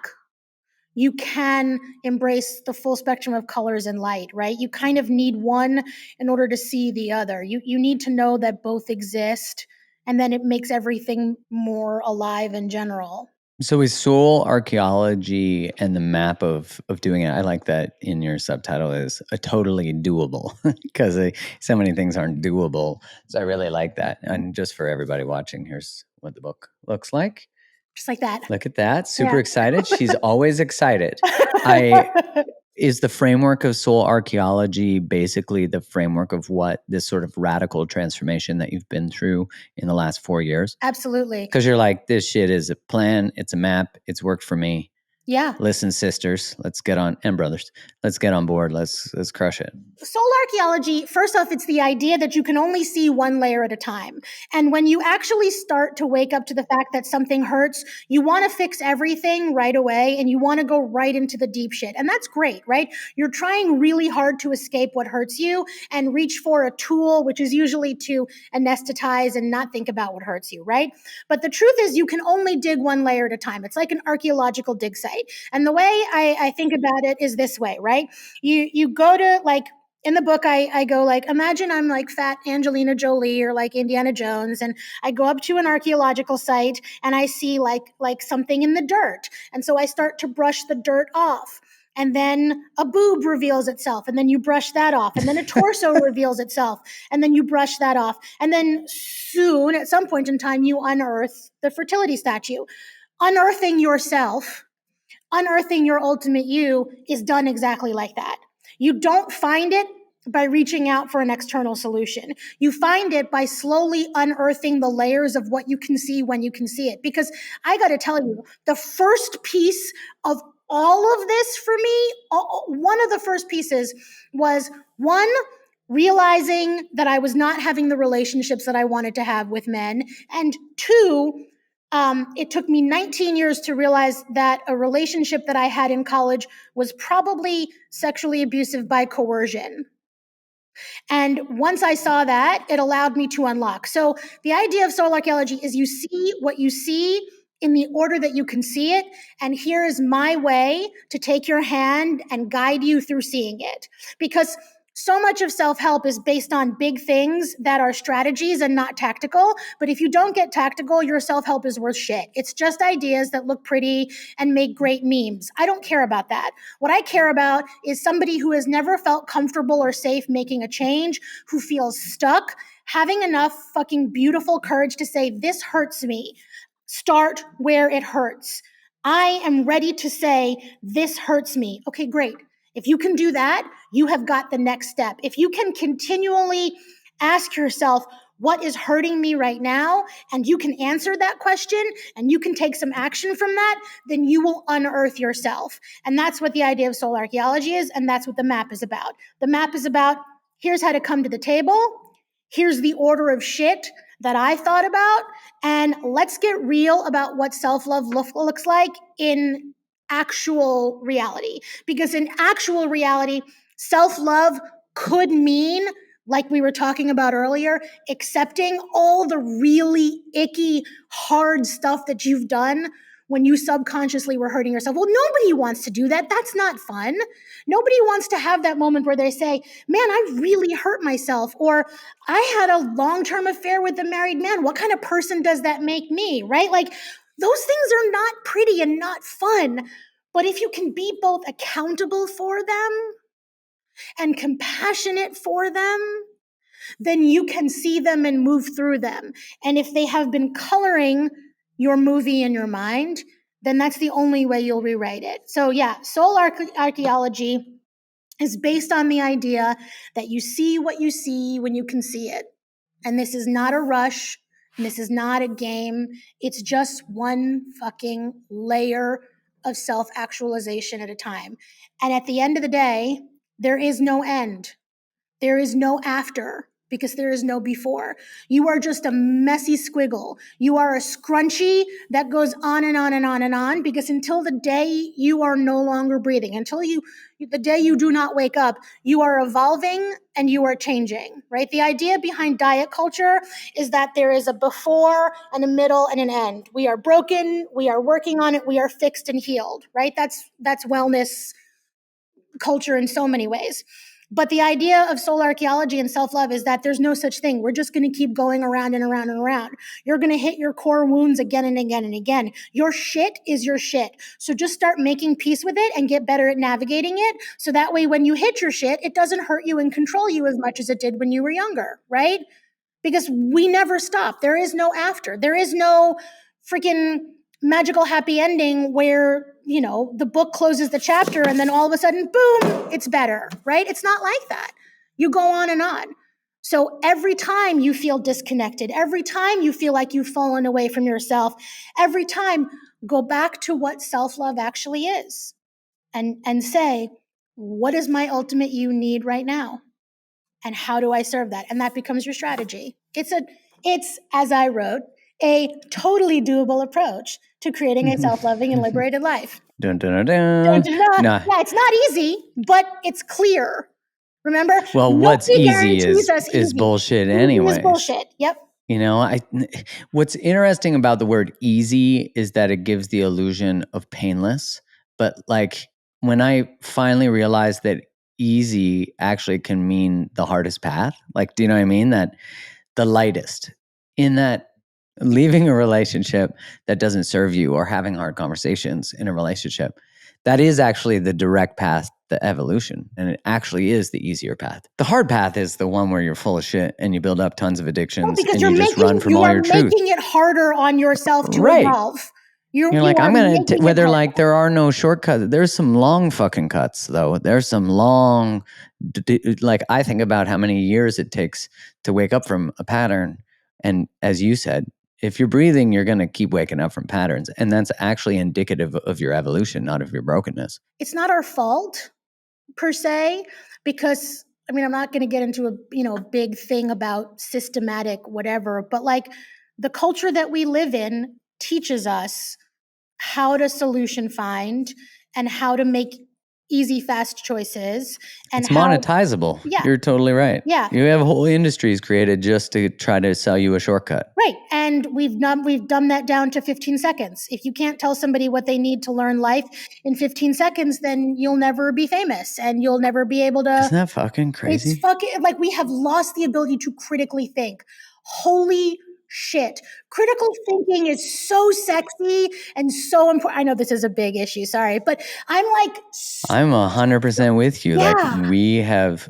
you can embrace the full spectrum of colors in light, right? You kind of need one in order to see the other. You need to know that both exist, and then it makes everything more alive in general. So is soul archaeology and the map of doing it, I like that in your subtitle is a totally doable because so many things aren't doable. So I really like that. And just for everybody watching, here's what the book looks like. Just like that. Look at that. Super Yeah. excited. She's always excited. Is the framework of soul archaeology basically the framework of what this sort of radical transformation that you've been through in the last 4 years? Absolutely. Because you're like, this shit is a plan, it's a map, it's worked for me. Yeah. Listen, sisters, let's get on, and brothers, let's get on board. Let's crush it. Soul archaeology, first off, it's the idea that you can only see one layer at a time. And when you actually start to wake up to the fact that something hurts, you want to fix everything right away and you want to go right into the deep shit. And that's great, right? You're trying really hard to escape what hurts you and reach for a tool, which is usually to anesthetize and not think about what hurts you, right? But the truth is, you can only dig one layer at a time. It's like an archaeological dig site. And the way I think about it is this way, right? You go to, like, in the book, I go like, imagine I'm like fat Angelina Jolie or like Indiana Jones, and I go up to an archaeological site and I see like something in the dirt. And so I start to brush the dirt off. And then a boob reveals itself, and then you brush that off. And then a torso reveals itself, and then you brush that off. And then soon, at some point in time, you unearth the fertility statue. Unearthing yourself, unearthing your ultimate you is done exactly like that. You don't find it by reaching out for an external solution. You find it by slowly unearthing the layers of what you can see when you can see it. Because I got to tell you, the first piece of all of this for me, one of the first pieces was one, realizing that I was not having the relationships that I wanted to have with men, and two, it took me 19 years to realize that a relationship that I had in college was probably sexually abusive by coercion. And once I saw that, it allowed me to unlock. So the idea of soul archaeology is you see what you see in the order that you can see it. And here is my way to take your hand and guide you through seeing it. Because so much of self-help is based on big things that are strategies and not tactical. But if you don't get tactical, your self-help is worth shit. It's just ideas that look pretty and make great memes. I don't care about that. What I care about is somebody who has never felt comfortable or safe making a change, who feels stuck, having enough fucking beautiful courage to say, this hurts me. Start where it hurts. I am ready to say, this hurts me. Okay, great. If you can do that, you have got the next step. If you can continually ask yourself, what is hurting me right now? And you can answer that question and you can take some action from that, then you will unearth yourself. And that's what the idea of soul archaeology is. And that's what the map is about. The map is about, here's how to come to the table. Here's the order of shit that I thought about. And let's get real about what self-love looks like in actual reality. Because in actual reality, self-love could mean, like we were talking about earlier, accepting all the really icky, hard stuff that you've done when you subconsciously were hurting yourself. Well, nobody wants to do that. That's not fun. Nobody wants to have that moment where they say, man, I really hurt myself, or I had a long-term affair with a married man. What kind of person does that make me, right? Like, those things are not pretty and not fun. But if you can be both accountable for them and compassionate for them, then you can see them and move through them. And if they have been coloring your movie in your mind, then that's the only way you'll rewrite it. So yeah, soul archaeology is based on the idea that you see what you see when you can see it. And this is not a rush. And this is not a game. It's just one fucking layer of self-actualization at a time. And at the end of the day, there is no end. There is no after, because there is no before. You are just a messy squiggle. You are a scrunchie that goes on and on and on and on, because until the day you are no longer breathing, the day you do not wake up, you are evolving and you are changing, right? The idea behind diet culture is that there is a before and a middle and an end. We are broken, we are working on it, we are fixed and healed, right? That's wellness culture in so many ways. But the idea of soul archaeology and self-love is that there's no such thing. We're just going to keep going around and around and around. You're going to hit your core wounds again and again and again. Your shit is your shit. So just start making peace with it and get better at navigating it. So that way, when you hit your shit, it doesn't hurt you and control you as much as it did when you were younger, right? Because we never stop. There is no after. There is no freaking magical happy ending where, you know, the book closes the chapter and then all of a sudden, boom, it's better, right? It's not like that. You go on and on. So every time you feel disconnected, every time you feel like you've fallen away from yourself, every time, go back to what self-love actually is and say, what is my ultimate you need right now? And how do I serve that? And that becomes your strategy. It's, as I wrote, a totally doable approach to creating a self-loving and liberated life. Dun, dun, dun, dun. Nah. Yeah, it's not easy, but it's clear. Remember? Well, what's Nobody easy guarantees us is easy. bullshit Easy anyways. is bullshit. Yep. You know, what's interesting about the word easy is that it gives the illusion of painless. But like when I finally realized that easy actually can mean the hardest path, like, do you know what I mean? That the lightest, in that leaving a relationship that doesn't serve you or having hard conversations in a relationship, that is actually the direct path to evolution. And it actually is the easier path. The hard path is the one where you're full of shit and you build up tons of addictions and you just run from all your truth. You are making it harder on yourself to evolve. You're like, I'm going to, whether like there are no shortcuts, there's some long fucking cuts though. There's some long, like I think about how many years it takes to wake up from a pattern. And as you said, if you're breathing, you're going to keep waking up from patterns. And that's actually indicative of your evolution, not of your brokenness. It's not our fault per se, because I mean, I'm not going to get into a big thing about systematic whatever, but like the culture that we live in teaches us how to solution find and how to make easy, fast choices. And it's monetizable. Yeah. You're totally right. Yeah. You have whole industries created just to try to sell you a shortcut. Right. And we've dumbed that down to 15 seconds. If you can't tell somebody what they need to learn life in 15 seconds, then you'll never be famous and you'll never be able to. Isn't that fucking crazy? It's fucking like we have lost the ability to critically think. Holy shit. Critical thinking is so sexy and so important. I know this is a big issue, sorry, but I'm 100% with you. Yeah. Like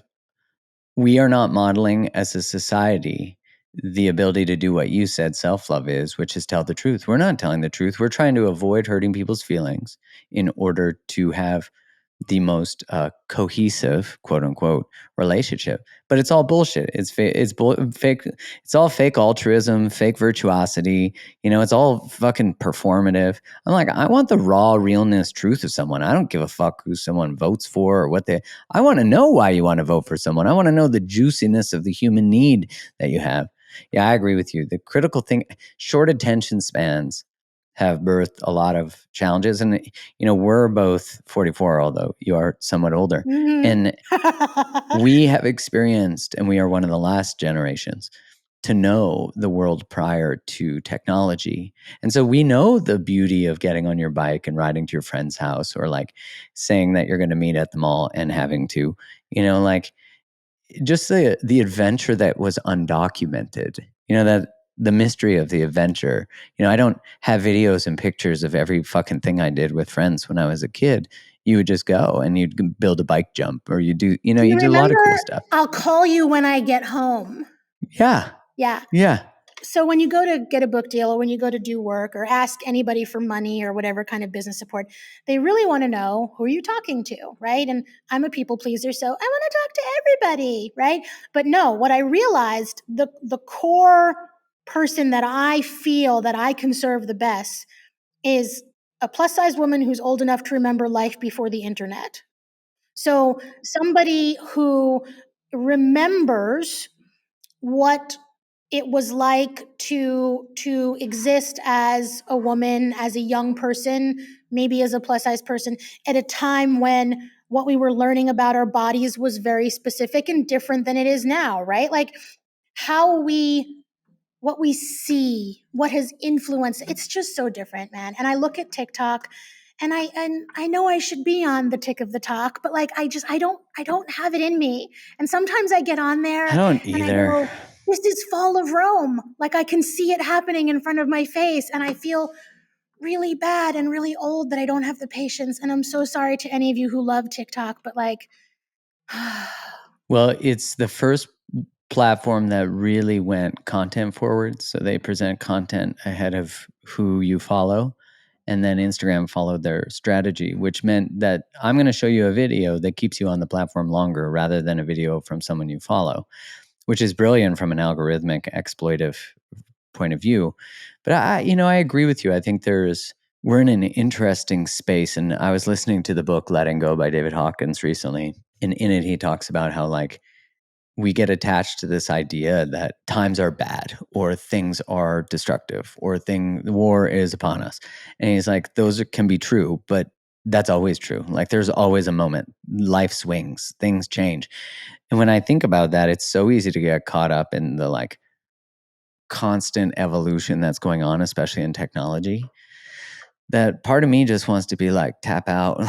we are not modeling as a society the ability to do what you said self-love is, which is tell the truth. We're not telling the truth. We're trying to avoid hurting people's feelings in order to have the most cohesive, quote unquote, relationship. But it's all bullshit. It's fake. It's all fake altruism, fake virtuosity. You know, it's all fucking performative. I'm like, I want the raw realness truth of someone. I don't give a fuck who someone votes for or what I want to know why you want to vote for someone. I want to know the juiciness of the human need that you have. Yeah, I agree with you. The critical thing, short attention spans have birthed a lot of challenges. And, you know, we're both 44, although you are somewhat older. Mm-hmm. And we have experienced, and we are one of the last generations to know the world prior to technology. And so we know the beauty of getting on your bike and riding to your friend's house, or like saying that you're going to meet at the mall and having to, you know, like just the adventure that was undocumented, you know, that the mystery of the adventure. You know, I don't have videos and pictures of every fucking thing I did with friends when I was a kid. You would just go and you'd build a bike jump, or you do, you know, you do a lot of cool stuff. I'll call you when I get home. Yeah. Yeah. Yeah. So when you go to get a book deal, or when you go to do work, or ask anybody for money or whatever kind of business support, they really want to know who are you talking to, right? And I'm a people pleaser, so I want to talk to everybody, right? But no, what I realized, the core person that I feel that I can serve the best is a plus-size woman who's old enough to remember life before the internet. So somebody who remembers what it was like to exist as a woman, as a young person, maybe as a plus-size person, at a time when what we were learning about our bodies was very specific and different than it is now, right? Like what we see, what has influenced, it's just so different, man. And I look at TikTok and I know I should be on the tick of the talk, but like I don't have it in me. And sometimes I get on there I don't and I either. go, this is fall of Rome. Like I can see it happening in front of my face, and I feel really bad and really old that I don't have the patience. And I'm so sorry to any of you who love TikTok, but like Well, it's the first platform that really went content forward. So they present content ahead of who you follow. And then Instagram followed their strategy, which meant that I'm going to show you a video that keeps you on the platform longer rather than a video from someone you follow, which is brilliant from an algorithmic exploitive point of view. But I agree with you. I think we're in an interesting space. And I was listening to the book Letting Go by David Hawkins recently. And in it, he talks about how like we get attached to this idea that times are bad or things are destructive or war is upon us. And he's like, those can be true, but that's always true. Like there's always a moment, life swings, things change. And when I think about that, it's so easy to get caught up in the like constant evolution that's going on, especially in technology, that part of me just wants to be like, tap out.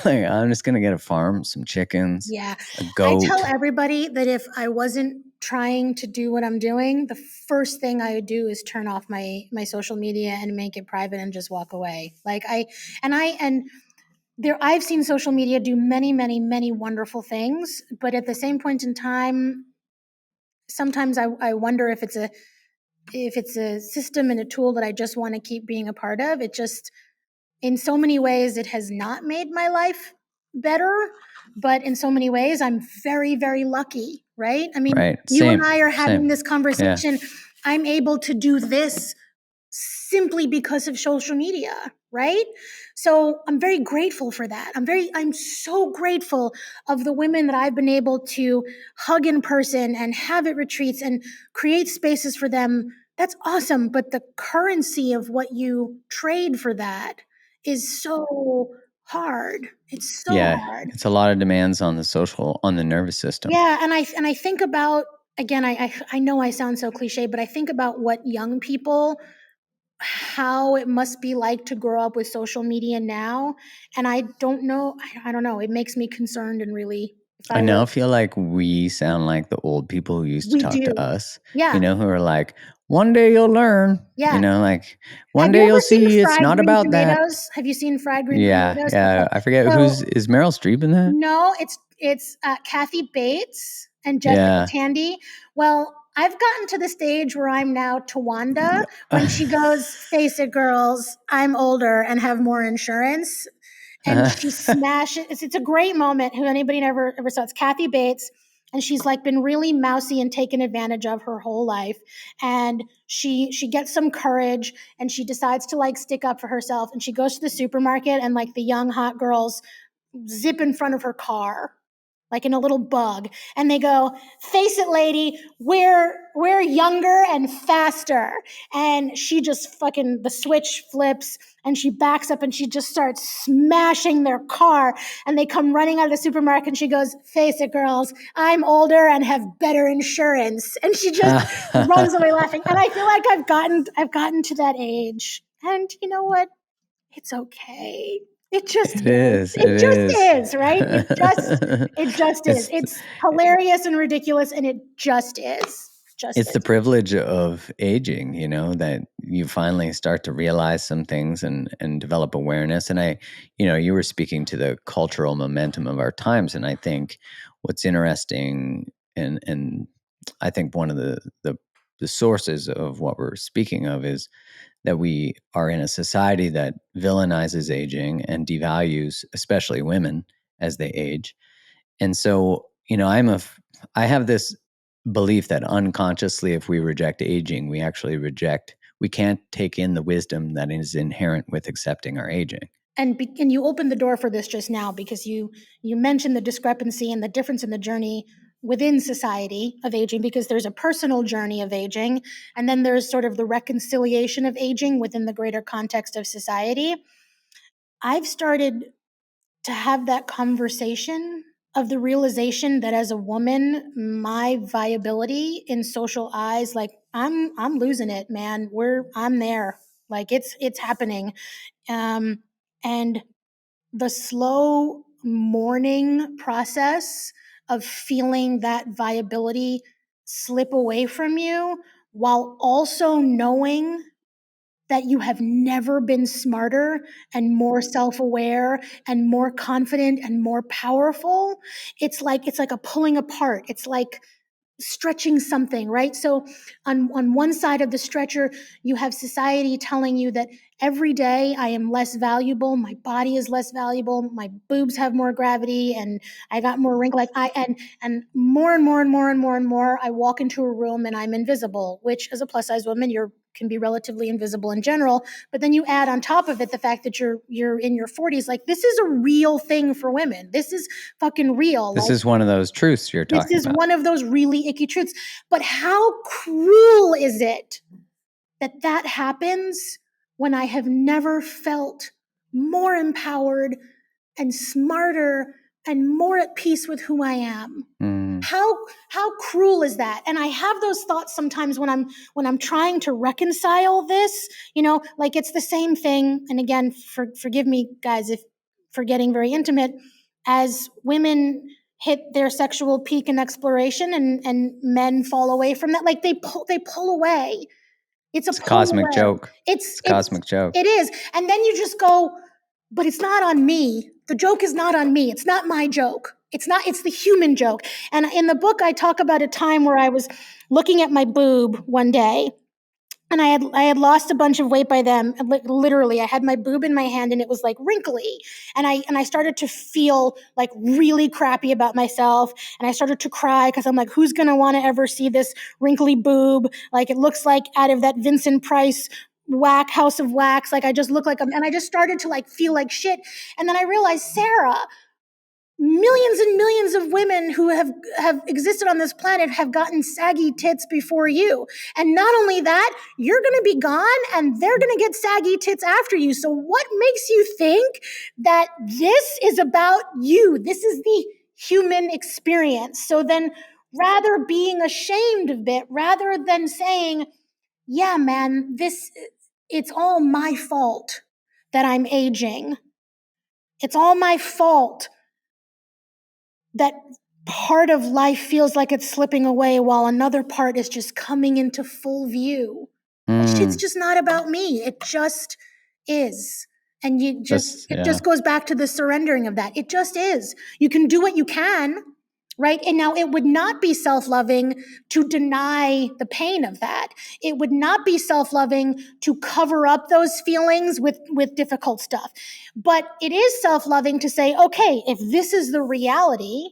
Like, I'm just going to get a farm, some chickens, yeah. a I tell goat. everybody that if I wasn't trying to do what I'm doing, the first thing I would do is turn off my social media and make it private and just walk away. Like and there I've seen social media do many, many, many wonderful things, but at the same point in time, sometimes I wonder if it's a system and a tool that I just want to keep being a part of. It just in so many ways it has not made my life better, but in so many ways I'm very, very lucky, right? I mean, Right. you and Same. I are having Same. this Yeah. conversation. I'm able to do this simply because of social media, right? So I'm very grateful for that. I'm so grateful of the women that I've been able to hug in person and have at retreats and create spaces for them. That's awesome. But the currency of what you trade for that is so hard. It's so Yeah. hard. It's a lot of demands on the nervous system. Yeah, and I think about again, I know I sound so cliche, but I think about what young people how it must be like to grow up with social media now, and I don't know. I don't know. It makes me concerned and really. If I I now were, feel like we sound like the old people who used to we talk to do. us, Yeah, who are like, one day you'll learn, yeah. like, one Have you day you'll ever seen see it's fried not green about that. tomatoes? Have you seen fried green Yeah. tomatoes? Yeah. Okay, I forget so is Meryl Streep in that? no, it's Kathy Bates and Jessica Yeah. Tandy. Well, I've gotten to the stage where I'm now Tawanda when she goes, "Face it, girls, I'm older and have more insurance." And she smashes. It's a great moment. Who anybody never saw? It's Kathy Bates, and she's like been really mousy and taken advantage of her whole life. And she gets some courage, and she decides to like stick up for herself. And she goes to the supermarket, and like the young hot girls zip in front of her car like in a little bug, and they go, face it, lady, we're younger and faster. And she just fucking the switch flips, and she backs up and she just starts smashing their car, and they come running out of the supermarket, and she goes, face it, girls, I'm older and have better insurance. And she just runs away laughing. And I feel like I've gotten to that age, and you know what, it's okay. It just It is. is. It It just is. is, right? It just is. it's It's hilarious and ridiculous, and it just is. Just it's the is. privilege of aging, that you finally start to realize some things and develop awareness. And you were speaking to the cultural momentum of our times, and I think what's interesting and I think one of the sources of what we're speaking of is that we are in a society that villainizes aging and devalues especially women as they age. And so, I have this belief that unconsciously, if we reject aging, we can't take in the wisdom that is inherent with accepting our aging. And you opened the door for this just now because you mentioned the discrepancy and the difference in the journey within society of aging, because there's a personal journey of aging, and then there's sort of the reconciliation of aging within the greater context of society. I've started to have that conversation of the realization that as a woman, my viability in social eyes, like I'm losing it, man. I'm there. Like it's happening. Um, and the slow mourning process of feeling that viability slip away from you while also knowing that you have never been smarter and more self-aware and more confident and more powerful. It's like a pulling apart. It's like stretching something, right? So on one side of the stretcher, you have society telling you that every day I am less valuable, my body is less valuable, my boobs have more gravity, and I got more wrinkle. Like and more and more and more and more and more, I walk into a room and I'm invisible, which as a plus size woman, you're can be relatively invisible in general. But then you add on top of it the fact that you're in your 40s. Like, this is a real thing for women. This is fucking real. This Like, is one of those truths you're this talking is about. one of those really icky truths. But how cruel is it that that happens when I have never felt more empowered and smarter and more at peace with who I am? How cruel is that? And I have those thoughts sometimes when I'm trying to reconcile this, like it's the same thing. And again, forgive me guys if for getting very intimate, as women hit their sexual peak and exploration and men fall away from that, like they pull away. It's a It's a pull cosmic away. joke. It's a cosmic joke. It is. And then you just go, but it's not on me. The joke is not on me. It's not my joke. It's the human joke. And in the book, I talk about a time where I was looking at my boob one day, and I had lost a bunch of weight by then. Literally, I had my boob in my hand and it was like wrinkly, and I started to feel like really crappy about myself, and I started to cry because I'm like, who's gonna want to ever see this wrinkly boob? Like, it looks like out of that Vincent Price House of Wax. Like, I just look like and I just started to like feel like shit. And then I realized, Sarah, millions and millions of women who have existed on this planet have gotten saggy tits before you. And not only that, you're going to be gone and they're going to get saggy tits after you. So what makes you think that this is about you? This is the human experience. So then, rather being ashamed of it, rather than saying, yeah, man, it's all my fault that I'm aging. It's all my fault that part of life feels like it's slipping away while another part is just coming into full view. Shit's just not about me. It just is. And it just goes back to the surrendering of that. It just is. You can do what you can, right? And now it would not be self-loving to deny the pain of that. It would not be self-loving to cover up those feelings with difficult stuff. But it is self-loving to say, okay, if this is the reality,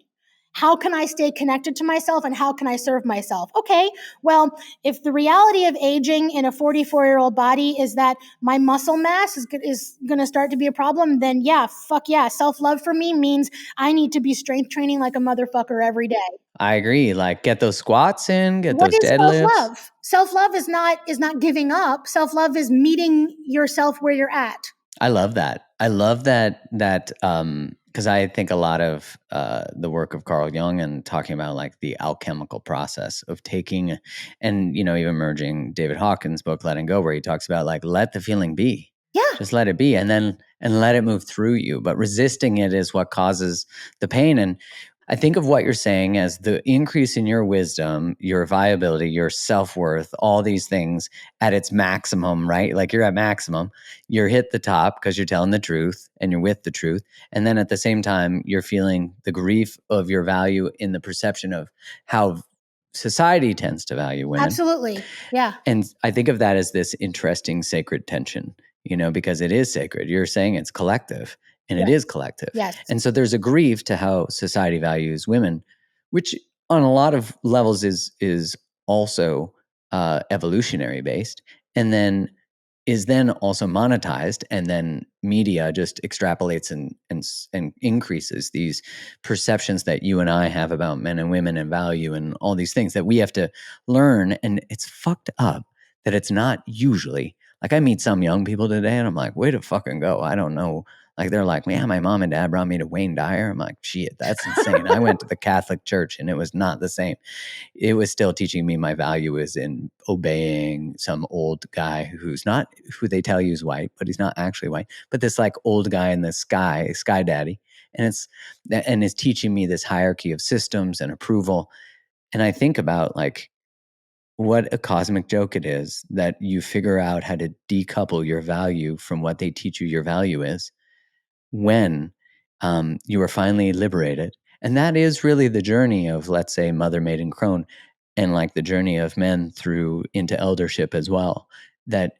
how can I stay connected to myself and how can I serve myself? Okay, well, if the reality of aging in a 44-year-old body is that my muscle mass is going to start to be a problem, then yeah, fuck yeah. Self-love for me means I need to be strength training like a motherfucker every day. I agree. Like, get those squats in, get What those is deadlifts. self-love? Self-love is not giving up. Self-love is meeting yourself where you're at. I love that. I love that because I think a lot of the work of Carl Jung and talking about like the alchemical process of taking, and even merging David Hawkins' book Letting Go, where he talks about like, let the feeling be. Yeah. Just let it be, and let it move through you. But resisting it is what causes the pain. And I think of what you're saying as the increase in your wisdom, your viability, your self-worth, all these things at its maximum, right? Like, you're at maximum, you're hit the top because you're telling the truth and you're with the truth. And then at the same time, you're feeling the grief of your value in the perception of how society tends to value women. Absolutely. Yeah. And I think of that as this interesting sacred tension, because it is sacred. You're saying it's collective, and it is collective. Yes. And so there's a grief to how society values women, which on a lot of levels is also evolutionary based, and then is then also monetized, and then media just extrapolates and increases these perceptions that you and I have about men and women and value and all these things that we have to learn. And it's fucked up that it's not usually like, I meet some young people today and I'm like, way to fucking go. I don't know Like they're like, man, my mom and dad brought me to Wayne Dyer. I'm like, shit, that's insane. I went to the Catholic Church and it was not the same. It was still teaching me my value is in obeying some old guy who's not who they tell you is white, but he's not actually white. But this like old guy in the sky daddy. And it's teaching me this hierarchy of systems and approval. And I think about like what a cosmic joke it is that you figure out how to decouple your value from what they teach you your value is when you are finally liberated. And that is really the journey of, let's say, Mother, Maiden, Crone, and like the journey of men through into eldership as well. That,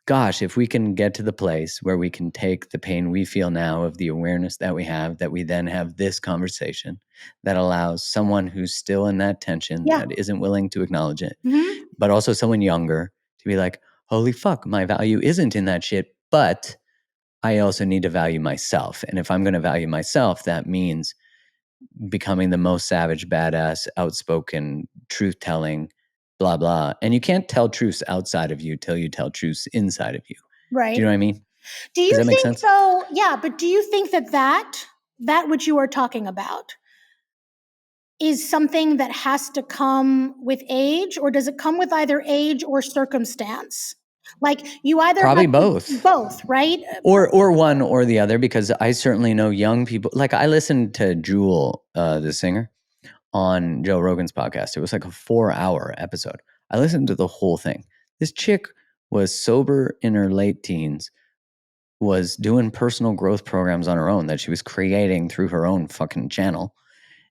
gosh, if we can get to the place where we can take the pain we feel now of the awareness that we have, that we then have this conversation that allows someone who's still in that tension, Yeah. that isn't willing to acknowledge it, Mhm. but also someone younger to be like, holy fuck, my value isn't in that shit, but I also need to value myself. And if I'm going to value myself, that means becoming the most savage, badass, outspoken, truth telling, blah, blah. And you can't tell truths outside of you till you tell truths inside of you. Right. Do you know what I mean? Do you Does that make think sense? though, yeah, but do you think that which you are talking about is something that has to come with age, or does it come with either age or circumstance? Like you either Probably have both, right? or one or the other, because I certainly know young people. Like I listened to Jewel, the singer, on Joe Rogan's podcast. It was like a 4-hour episode. I listened to the whole thing. This chick was sober in her late teens, was doing personal growth programs on her own that she was creating through her own fucking channel.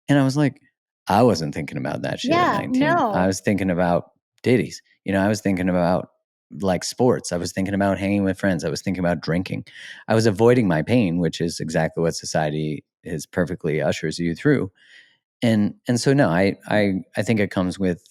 And I was like, I wasn't thinking about that shit at 19. No. I was thinking about ditties. I was thinking about like sports. I was thinking about hanging with friends. I was thinking about drinking. I was avoiding my pain, which is exactly what society is perfectly ushers you through. And so no, I think it comes with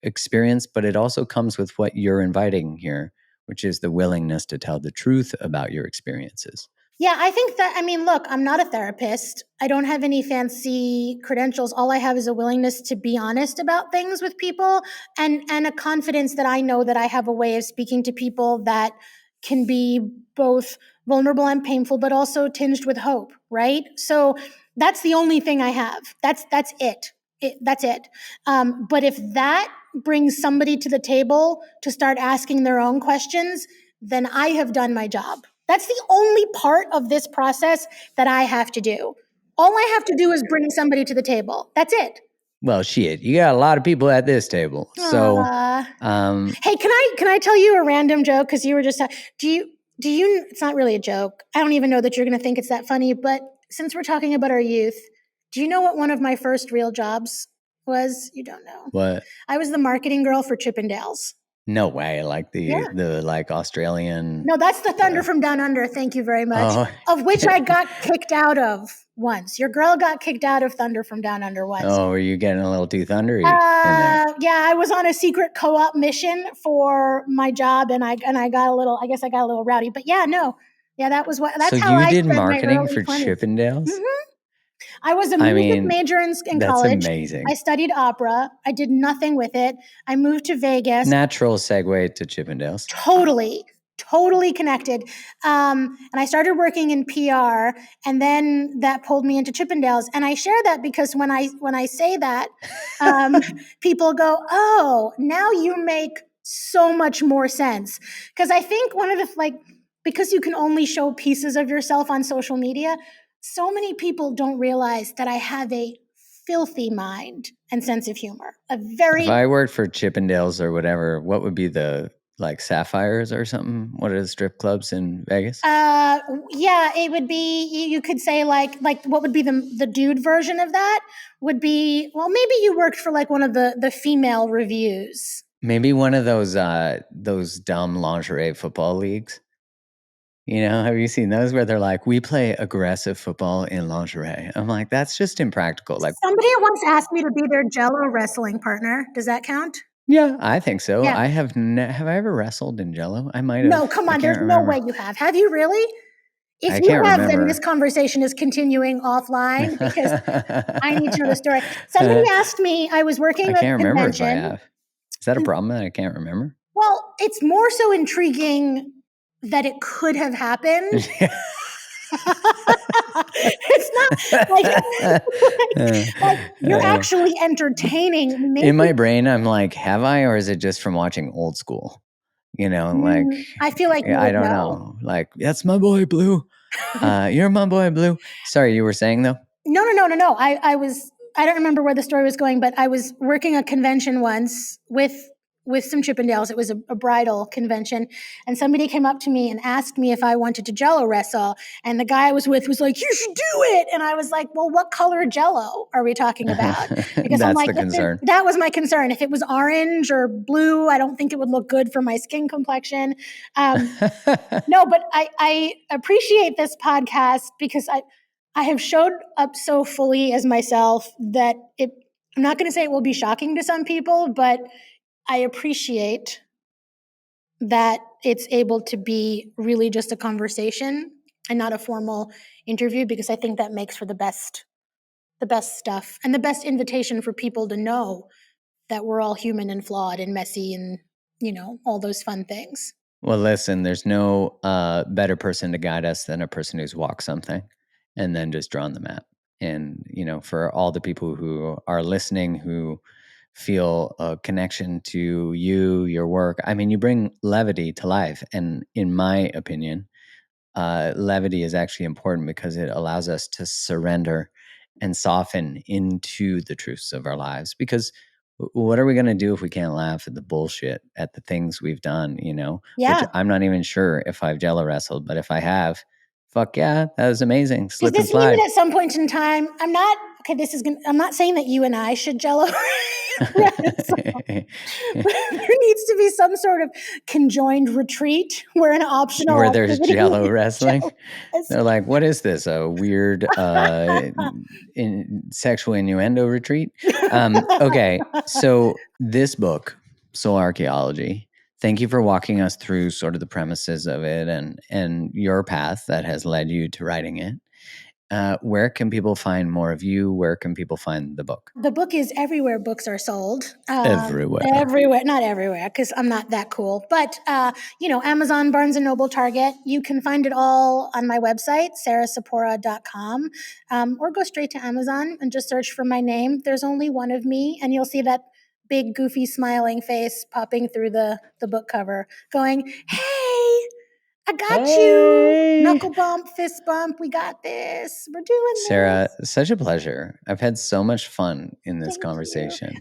experience, but it also comes with what you're inviting here, which is the willingness to tell the truth about your experiences. Yeah, I think that, I mean, look, I'm not a therapist. I don't have any fancy credentials. All I have is a willingness to be honest about things with people, and a confidence that I know that I have a way of speaking to people that can be both vulnerable and painful, but also tinged with hope, right? So that's the only thing I have. That's it. That's it. But if that brings somebody to the table to start asking their own questions, then I have done my job. That's the only part of this process that I have to do. All I have to do is bring somebody to the table. That's it. Well, shit, you got a lot of people at this table. So, hey, can I tell you a random joke? Because you were just do you it's not really a joke. I don't even know that you're going to think it's that funny. But since we're talking about our youth, do you know what one of my first real jobs was? You don't know. What? I was the marketing girl for Chippendales. No way. Like the like Australian. No, that's the Thunder from Down Under. Thank you very much. Oh. Of which I got kicked out of once. Your girl got kicked out of Thunder from Down Under once. Oh, were you getting a little too thundery in there? Yeah, I was on a secret co-op mission for my job, and I got a little. I guess I got a little rowdy. But yeah, no, yeah, that was what. That's so how you I did spent marketing my early for 20s. Chippendales? Mm-hmm. I was a music major in that's college. Amazing. I studied opera. I did nothing with it. I moved to Vegas. Natural segue to Chippendales. Totally connected. And I started working in PR, and then that pulled me into Chippendales. And I share that because when I say that, people go, "Oh, now you make so much more sense." Because I think one of the because you can only show pieces of yourself on social media, so many people don't realize that I have a filthy mind and sense of humor. If I worked for Chippendales or whatever, what would be the like Sapphires or something? What are the strip clubs in Vegas? Yeah, it would be. You could say like what would be the dude version of that would be. Well, maybe you worked for like one of the female reviews. Maybe one of those dumb lingerie football leagues. Have you seen those where they're like, we play aggressive football in lingerie? I'm like, that's just impractical. Like somebody once asked me to be their Jello wrestling partner. Does that count? Yeah, I think so. Yeah. I have. Have I ever wrestled in Jello? I might have. No, come on. There's no way you have. Have you really? If you have, then this conversation is continuing offline because I need to know the story. Somebody asked me. I was working at a convention. I can't remember if I have. Is that a problem that I can't remember? Well, it's more so intriguing that it could have happened. It's not like you're actually entertaining. Maybe. In my brain, I'm like, have I, or is it just from watching Old School? You know, like, I feel like you I would don't know. Like, that's my boy Blue. You're my boy Blue. Sorry, you were saying though? No. I don't remember where the story was going, but I was working a convention once with some Chippendales. It was a bridal convention, and somebody came up to me and asked me if I wanted to Jello wrestle. And the guy I was with was like, "You should do it." And I was like, "Well, what color Jello are we talking about?" Because I'm That's like, the concern. that was my concern. If it was orange or blue, I don't think it would look good for my skin complexion. No, but I appreciate this podcast because I have showed up so fully as myself that I'm not going to say it will be shocking to some people, but I appreciate that it's able to be really just a conversation and not a formal interview, because I think that makes for the best stuff and the best invitation for people to know that we're all human and flawed and messy and, all those fun things. Well, listen, there's no better person to guide us than a person who's walked something and then just drawn the map. And, for all the people who are listening, who feel a connection to you, your work, I mean, you bring levity to life. And in my opinion, levity is actually important because it allows us to surrender and soften into the truths of our lives. Because what are we going to do if we can't laugh at the bullshit, at the things we've done, which Yeah. I'm not even sure if I've Jello wrestled, but if I have, fuck yeah, that was amazing. Does Slip and this mean slide. that at some point in time, I'm not saying that you and I should Jello wrestle. There needs to be some sort of conjoined retreat where an optional Where there's activity Jello is wrestling. Jello. They're like, what is this? A weird sexual innuendo retreat? Okay, so this book, Soul Archaeology, thank you for walking us through sort of the premises of it and your path that has led you to writing it. Where can people find more of you? Where can people find the book? The book is everywhere books are sold. Everywhere. Not everywhere, because I'm not that cool. But, Amazon, Barnes & Noble, Target. You can find it all on my website, sarahsapora.com, or go straight to Amazon and just search for my name. There's only one of me, and you'll see that big, goofy, smiling face popping through the book cover going, "Hey, I got you. Knuckle bump, fist bump. We got this. We're doing Sarah, this." such a pleasure. I've had so much fun in this Thank you. conversation.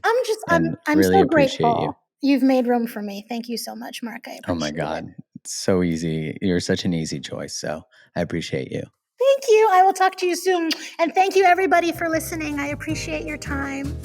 I'm Really so appreciate you. grateful. You've made room for me. Thank you so much, Mark. I Oh my appreciate it. God. It's so easy. You're such an easy choice. So I appreciate you. Thank you. I will talk to you soon. And thank you, everybody, for listening. I appreciate your time.